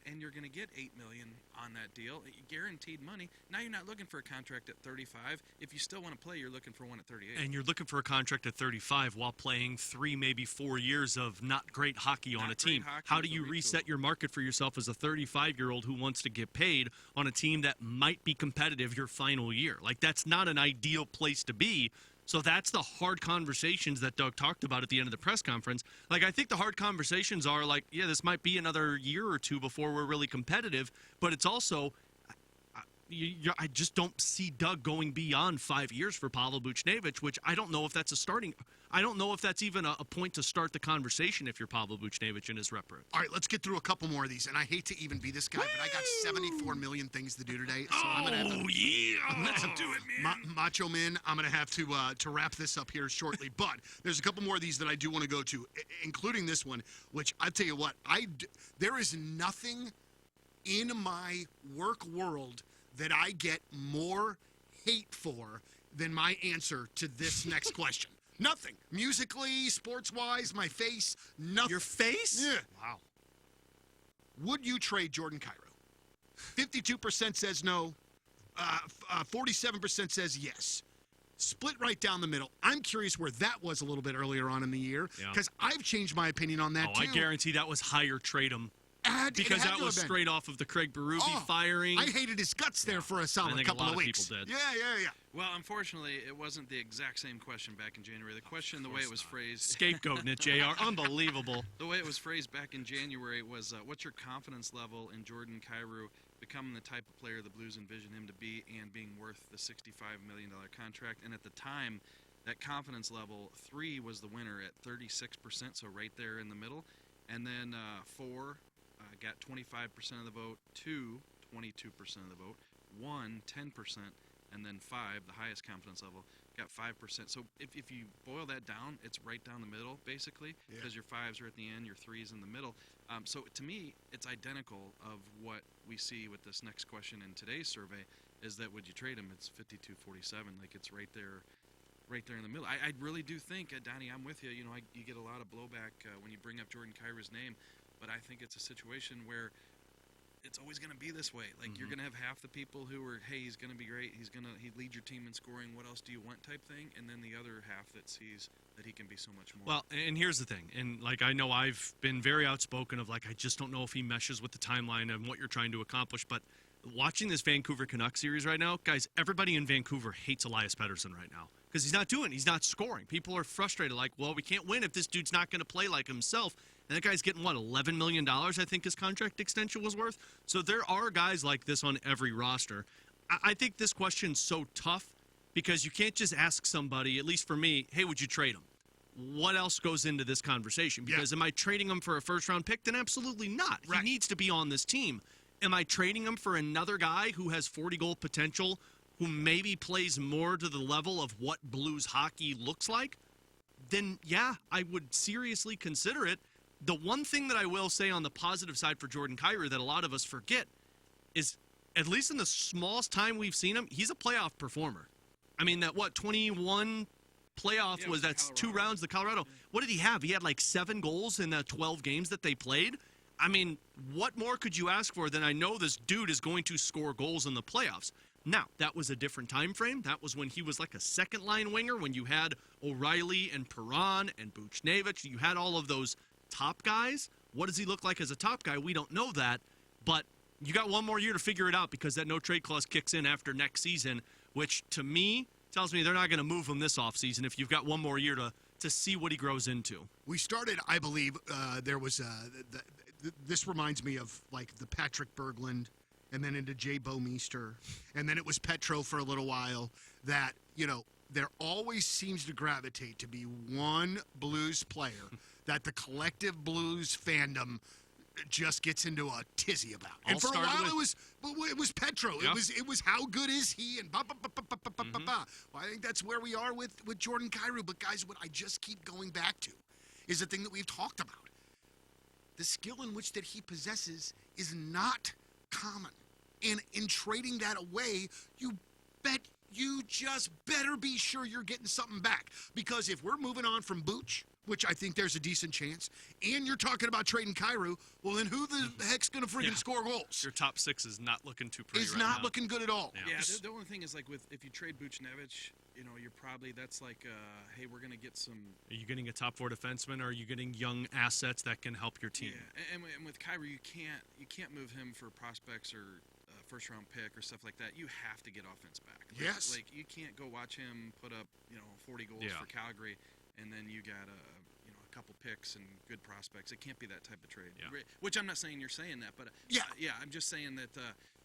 Speaker 3: and you're going to get $8 million on that deal, guaranteed money. Now you're not looking for a contract at 35. If you still want to play, you're looking for one at 38.
Speaker 4: And you're looking for a contract at 35 while playing 3, maybe 4 years of not great hockey on a team. How do you reset your market for yourself as a 35-year-old who wants to get paid on a team that might be competitive your final year? Like, that's not an ideal place to be. So that's the hard conversations that Doug talked about at the end of the press conference. Like, I think the hard conversations are like, yeah, this might be another year or two before we're really competitive, but it's also, I just don't see Doug going beyond 5 years for Pavel Buchnevich, which I don't know if that's I don't know if that's even a point to start the conversation if you're Pavel Buchnevich and his rep route.
Speaker 2: All right, let's get through a couple more of these. And I hate to even be this guy, but I got 74 million things to do today. So I'm gonna have to,
Speaker 3: let's do it, man.
Speaker 2: Macho Man, I'm going to have to wrap this up here shortly. But there's a couple more of these that I do want to go to, including this one, which I tell you what, there is nothing in my work world that I get more hate for than my answer to this next question. Nothing. Musically, sports-wise, my face, nothing.
Speaker 4: Your face?
Speaker 2: Yeah.
Speaker 4: Wow.
Speaker 2: Would you trade Jordan Kyrou? 52% says no. 47% says yes. Split right down the middle. I'm curious where that was a little bit earlier on in the year, because I've changed my opinion on that, too.
Speaker 4: I guarantee that was higher trade him. Because that was straight off of the Craig Berube firing.
Speaker 2: I hated his guts there for a solid couple of weeks.
Speaker 4: People did.
Speaker 2: Yeah.
Speaker 3: Well, unfortunately, it wasn't the exact same question back in January. The question, the way it was phrased...
Speaker 4: Scapegoating it, JR. Unbelievable.
Speaker 3: The way it was phrased back in January was, what's your confidence level in Jordan Kyrou becoming the type of player the Blues envision him to be and being worth the $65 million contract? And at the time, that confidence level, 3 was the winner at 36%, so right there in the middle. And then 4... got 25% of the vote, 2, 22% of the vote, 1, 10%, and then 5, the highest confidence level, got 5%. So if you boil that down, it's right down the middle, basically, because your 5s are at the end, your 3s in the middle. So to me, it's identical of what we see with this next question in today's survey, is that would you trade him? It's 52-47, like it's right there in the middle. I really do think, Donnie, I'm with you. You get a lot of blowback when you bring up Jordan Kyrou's name. But I think it's a situation where it's always going to be this way. Like, you're going to have half the people who are, hey, he's going to be great. He'd lead your team in scoring. What else do you want type thing? And then the other half that sees that he can be so much more.
Speaker 4: Well, and here's the thing. And, like, I know I've been very outspoken of, like, I just don't know if he meshes with the timeline and what you're trying to accomplish. But watching this Vancouver Canucks series right now, guys, everybody in Vancouver hates Elias Pettersson right now. Because he's not scoring. People are frustrated, like, well, we can't win if this dude's not going to play like himself. And that guy's getting, $11 million, I think his contract extension was worth. So there are guys like this on every roster. I think this question's so tough because you can't just ask somebody, at least for me, hey, would you trade him? What else goes into this conversation? Because am I trading him for a first-round pick? Then absolutely not. Right. He needs to be on this team. Am I trading him for another guy who has 40-goal potential who maybe plays more to the level of what Blues hockey looks like, then yeah, I would seriously consider it. The one thing that I will say on the positive side for Jordan Kyrou that a lot of us forget is, at least in the smallest time we've seen him, he's a playoff performer. I mean, that 21 playoff was that's 2 rounds, the Colorado. Yeah. What did he have? He had like 7 goals in the 12 games that they played. I mean, what more could you ask for than I know this dude is going to score goals in the playoffs? Now, that was a different time frame. That was when he was like a second-line winger, when you had O'Reilly and Perron and Buchnevich. You had all of those top guys. What does he look like as a top guy? We don't know that, but you got one more year to figure it out because that no-trade clause kicks in after next season, which to me tells me they're not going to move him this offseason if you've got one more year to see what he grows into.
Speaker 2: We started, I believe, there was this reminds me of like the Patrick Berglund and then into Jay Bouwmeester, and then it was Petro for a little while, that, you know, there always seems to gravitate to be one Blues player that the collective Blues fandom just gets into a tizzy about. And for a while it was Petro. Yep. It was how good is he and ba ba ba ba ba ba ba ba. Well, I think that's where we are with Jordan Kyrou. But guys, what I just keep going back to is the thing that we've talked about. The skill in which that he possesses is not common. And in trading that away, you just better be sure you're getting something back. Because if we're moving on from Booch, which I think there's a decent chance, and you're talking about trading Kyrou, well, then who the heck's going to freaking score goals?
Speaker 4: Your top 6 is not looking too pretty
Speaker 2: It's not looking good at all.
Speaker 3: Yeah, the only thing is, like, if you trade Buchnevich, you know, you're probably, that's like, hey, we're going to get some.
Speaker 4: Are you getting a top 4 defenseman, or are you getting young assets that can help your team?
Speaker 3: Yeah, and with Kyrou, you can't move him for prospects or first-round pick or stuff like that. You have to get offense back.
Speaker 2: Yes.
Speaker 3: Like, you can't go watch him put up, 40 goals for Calgary, and then you got a couple picks and good prospects. It can't be that type of trade. Yeah. Which I'm not saying you're saying that, but I'm just saying that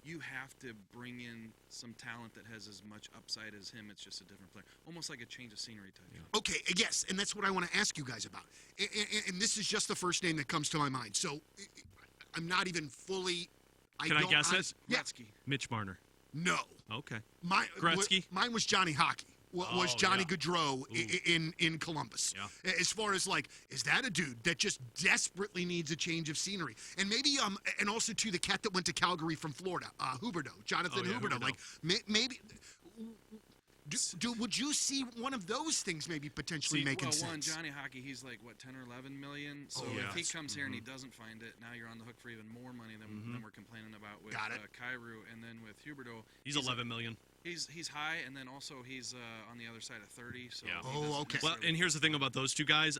Speaker 3: you have to bring in some talent that has as much upside as him. It's just a different player, almost like a change of scenery type. Yeah.
Speaker 2: Okay, yes, and that's what I want to ask you guys about. And this is just the first name that comes to my mind. So I'm not even fully.
Speaker 4: Can I guess it?
Speaker 2: Yeah.
Speaker 4: Mitch Marner.
Speaker 2: No.
Speaker 4: Okay.
Speaker 2: Gretzky. Mine was Johnny Hockey. Was Johnny Gaudreau in Columbus. Yeah. As far as, like, is that a dude that just desperately needs a change of scenery? And maybe, and also, too, the cat that went to Calgary from Florida, Jonathan Huberdeau. Like, maybe, would you see one of those things maybe potentially making sense?
Speaker 3: Johnny Hockey, he's like, what, 10 or 11 million? So if he comes here and he doesn't find it, now you're on the hook for even more money than we're complaining about with Kyrou. And then with Huberdeau,
Speaker 4: he's 11 million.
Speaker 3: He's high, and then also he's on the other side of 30. So
Speaker 2: okay.
Speaker 4: Well, and here's the thing about those two guys.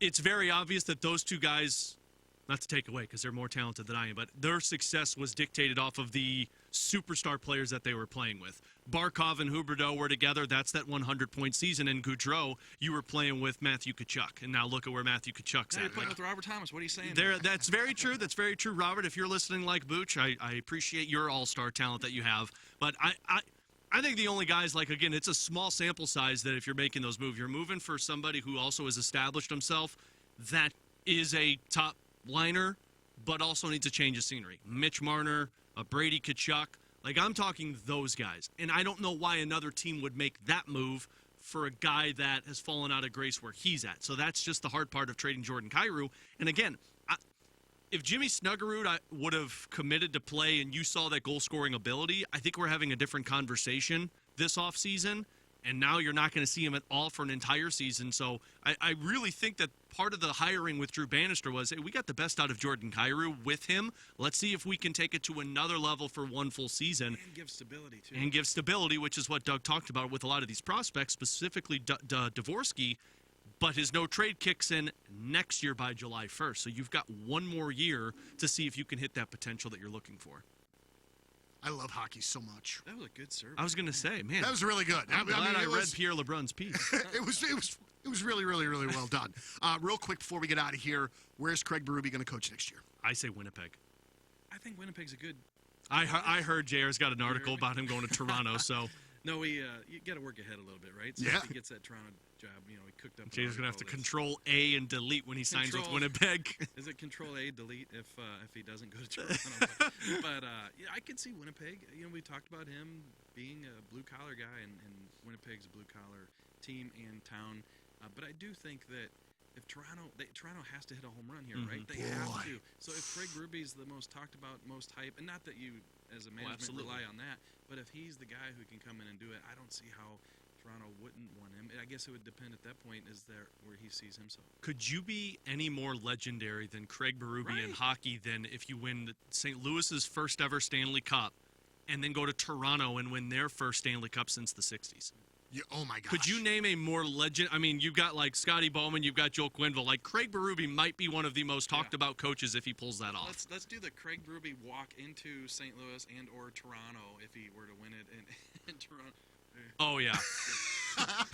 Speaker 4: It's very obvious that those two guys, not to take away because they're more talented than I am, but their success was dictated off of the superstar players that they were playing with. Barkov and Huberdeau were together. That's that 100-point season. And Gaudreau, you were playing with Matthew Tkachuk. And now look at where Matthew Tkachuk's at.
Speaker 3: You're playing with Robert Thomas. What are you saying?
Speaker 4: That's very true. That's very true, Robert. If you're listening like Booch, I appreciate your all-star talent that you have. But I think the only guys, like, again, it's a small sample size that if you're making those moves, you're moving for somebody who also has established himself that is a top liner, but also needs a change of scenery. Mitch Marner, a Brady Tkachuk. Like, I'm talking those guys. And I don't know why another team would make that move for a guy that has fallen out of grace where he's at. So that's just the hard part of trading Jordan Kyrou. And again, if Jimmy Snuggerud would have committed to play and you saw that goal-scoring ability, I think we're having a different conversation this offseason. And now you're not going to see him at all for an entire season. So I really think that part of the hiring with Drew Bannister was, hey, we got the best out of Jordan Kyrou with him. Let's see if we can take it to another level for one full season.
Speaker 3: And give stability, too.
Speaker 4: And give stability, which is what Doug talked about with a lot of these prospects, specifically Dvorsky. But his no-trade kicks in next year by July 1st. So you've got one more year to see if you can hit that potential that you're looking for.
Speaker 2: I love hockey so much.
Speaker 3: That was a good serve.
Speaker 4: I was going to say, man.
Speaker 2: That was really good.
Speaker 4: I'm glad I read Pierre LeBrun's piece.
Speaker 2: It was really, really, really well done. Real quick before we get out of here, where's Craig Berube going to coach next year?
Speaker 4: I say Winnipeg.
Speaker 3: I think Winnipeg's a good.
Speaker 4: I heard JR's got an article about him going to Toronto, so
Speaker 3: No, you got to work ahead a little bit, right? So
Speaker 2: Yeah.
Speaker 3: if he gets that Toronto job, he cooked up.
Speaker 4: Jay's gonna have to Control A and delete when he signs with
Speaker 3: Control-
Speaker 4: Winnipeg.
Speaker 3: Is it Control A, delete if he doesn't go to Toronto? but yeah, I could see Winnipeg. We talked about him being a blue collar guy, and Winnipeg's a blue collar team and town. But I do think that if Toronto has to hit a home run here, right? They have to. So if Craig Berube's the most talked about, most hype, and not that you as a management rely on that, but if he's the guy who can come in and do it, I don't see how Toronto wouldn't want him. I guess it would depend at that point is there where he sees himself.
Speaker 4: Could you be any more legendary than Craig Berube in
Speaker 3: Right.
Speaker 4: hockey than if you win St. Louis's first ever Stanley Cup and then go to Toronto and win their first Stanley Cup since the 60s?
Speaker 2: Oh my gosh.
Speaker 4: Could you name a more legend? I mean, you've got like Scotty Bowman, you've got Joel Quenneville. Like Craig Berube might be one of the most talked about coaches if he pulls that off.
Speaker 3: Let's do the Craig Berube walk into St. Louis and or Toronto if he were to win it in Toronto.
Speaker 4: Oh yeah.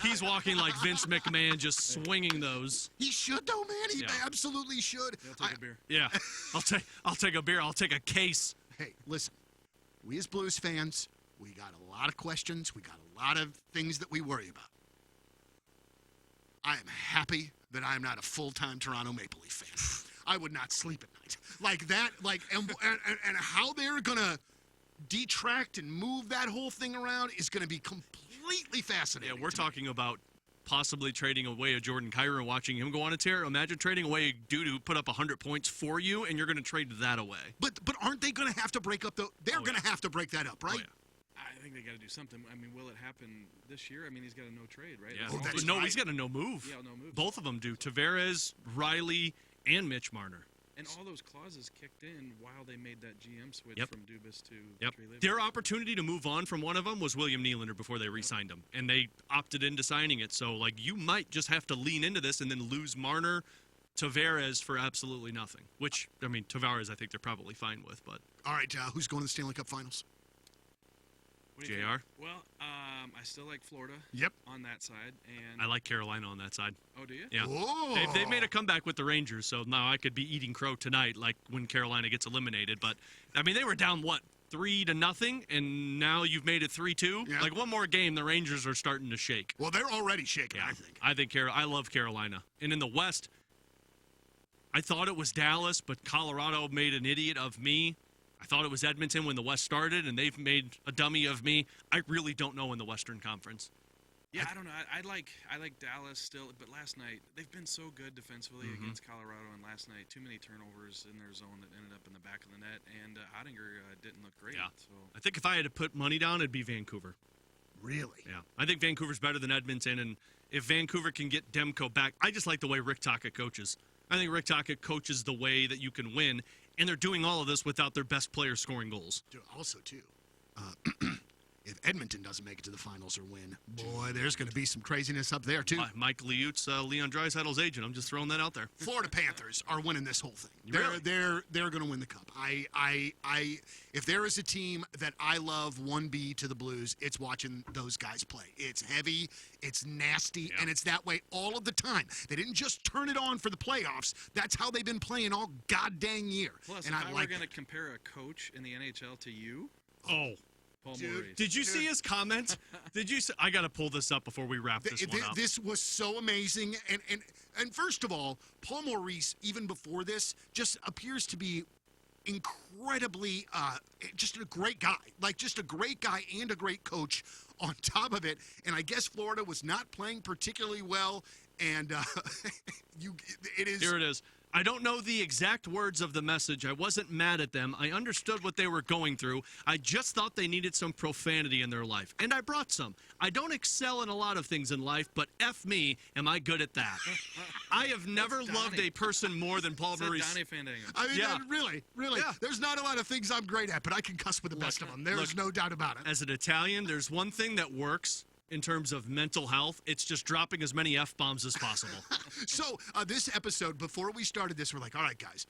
Speaker 4: He's walking like Vince McMahon, just swinging those.
Speaker 2: He should though, man. He
Speaker 4: Yeah.
Speaker 2: absolutely should.
Speaker 3: I'll take a beer.
Speaker 4: Yeah, I'll take a beer. I'll take a case.
Speaker 2: Hey, listen. We as Blues fans, we got a lot of questions. We got a lot of things that we worry about. I am happy that I am not a full-time Toronto Maple Leaf fan. I would not sleep at night. Like that, and how they're going to detract and move that whole thing around is going to be completely fascinating.
Speaker 4: Yeah, we're
Speaker 2: to me.
Speaker 4: talking about possibly trading away a Jordan Kyrou and watching him go on a tear. Imagine trading away a dude who put up 100 points for you, and you're going to trade that away.
Speaker 2: But aren't they going to have to break up They're going to have to break that up, right?
Speaker 4: Oh, yeah.
Speaker 3: I think they got to do something. I mean, will it happen this year? I mean, he's got a no trade, right?
Speaker 4: Yeah.
Speaker 2: Oh, that's
Speaker 4: no,
Speaker 2: right.
Speaker 4: he's got a no move.
Speaker 3: Yeah, no move.
Speaker 4: Both of them do. Tavares, Riley, and Mitch Marner.
Speaker 3: And all those clauses kicked in while they made that GM switch
Speaker 4: Yep.
Speaker 3: from Dubas to
Speaker 4: Yep.
Speaker 3: Trey Living.
Speaker 4: Their opportunity to move on from one of them was William Nylander before they re-signed him, and they opted into signing it. So, like, you might just have to lean into this and then lose Marner, Tavares for absolutely nothing. Which, I mean, Tavares, I think they're probably fine with, but
Speaker 2: All right, who's going to the Stanley Cup Finals?
Speaker 3: What do you
Speaker 4: JR?
Speaker 3: think? Well, I still like Florida
Speaker 2: Yep.
Speaker 3: on that side. And
Speaker 4: I like Carolina on that side.
Speaker 3: Oh, do you?
Speaker 4: Yeah.
Speaker 2: Whoa.
Speaker 4: They've made a comeback with the Rangers, so now I could be eating crow tonight, like when Carolina gets eliminated. But, I mean, they were down, 3-0, and now you've made it 3-2?
Speaker 2: Yeah.
Speaker 4: Like, one more game, the Rangers are starting to shake.
Speaker 2: Well, they're already shaking, I think.
Speaker 4: I love Carolina. And in the West, I thought it was Dallas, but Colorado made an idiot of me. I thought it was Edmonton when the West started, and they've made a dummy of me. I really don't know in the Western Conference.
Speaker 3: Yeah, I don't know. I like Dallas still, but last night they've been so good defensively against Colorado, and last night too many turnovers in their zone that ended up in the back of the net, and Ottinger didn't look great.
Speaker 4: Yeah.
Speaker 3: So
Speaker 4: I think if I had to put money down, it'd be Vancouver.
Speaker 2: Really?
Speaker 4: Yeah, I think Vancouver's better than Edmonton, and if Vancouver can get Demko back, I just like the way Rick Tocchet coaches. I think Rick Tocchet coaches the way that you can win, and they're doing all of this without their best player scoring goals.
Speaker 2: Dude, also, too, if Edmonton doesn't make it to the finals or win, boy, there's going to be some craziness up there, too.
Speaker 4: Mike Liut's Leon Draisaitl's agent. I'm just throwing that out there.
Speaker 2: Florida Panthers are winning this whole thing.
Speaker 4: Really?
Speaker 2: They're going to win the cup. If there is a team that I love 1B to the Blues, it's watching those guys play. It's heavy, it's nasty,
Speaker 4: Yeah.
Speaker 2: and it's that way all of the time. They didn't just turn it on for the playoffs. That's how they've been playing all goddamn year.
Speaker 3: plus,
Speaker 2: and
Speaker 3: if I
Speaker 2: I
Speaker 3: were
Speaker 2: like
Speaker 3: going to
Speaker 2: that.
Speaker 3: compare a coach in the NHL to you,
Speaker 4: Oh.
Speaker 3: Paul
Speaker 2: Dude,
Speaker 3: Maurice.
Speaker 4: Did you see his comment? I got to pull this up before we wrap this one up.
Speaker 2: This was so amazing, and first of all, Paul Maurice, even before this, just appears to be incredibly just a great guy, just a great guy and a great coach on top of it. And I guess Florida was not playing particularly well, and it is.
Speaker 4: Here it is. I don't know the exact words of the message. I wasn't mad at them. I understood what they were going through. I just thought they needed some profanity in their life. And I brought some. I don't excel in a lot of things in life, but F me, am I good at that? I have never loved a person more than Paul
Speaker 3: Said
Speaker 4: Maurice.
Speaker 3: Donnie Fandango.
Speaker 2: I mean,
Speaker 4: Yeah.
Speaker 2: really.
Speaker 4: Yeah.
Speaker 2: There's not a lot of things I'm great at, but I can cuss with the best of them. There's no doubt about it.
Speaker 4: As an Italian, there's one thing that works in terms of mental health. It's just dropping as many F-bombs as possible.
Speaker 2: So this episode, before we started this, we're like, all right, guys,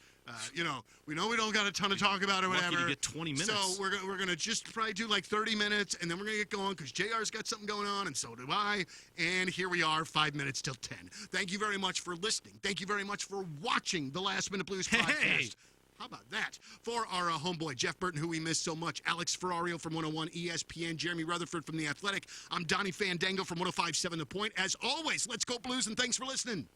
Speaker 2: we know we don't got a ton to talk about or
Speaker 4: Lucky
Speaker 2: whatever.
Speaker 4: to get 20 minutes.
Speaker 2: So we're gonna just probably do like 30 minutes, and then we're gonna get going because JR's got something going on, and so do I. And here we are, 5 minutes till 10. Thank you very much for listening. Thank you very much for watching the Last Minute Blues podcast. How about that? For our homeboy, Jeff Burton, who we miss so much, Alex Ferrario from 101 ESPN, Jeremy Rutherford from The Athletic, I'm Donnie Fandango from 105.7 The Point. As always, let's go Blues, and thanks for listening.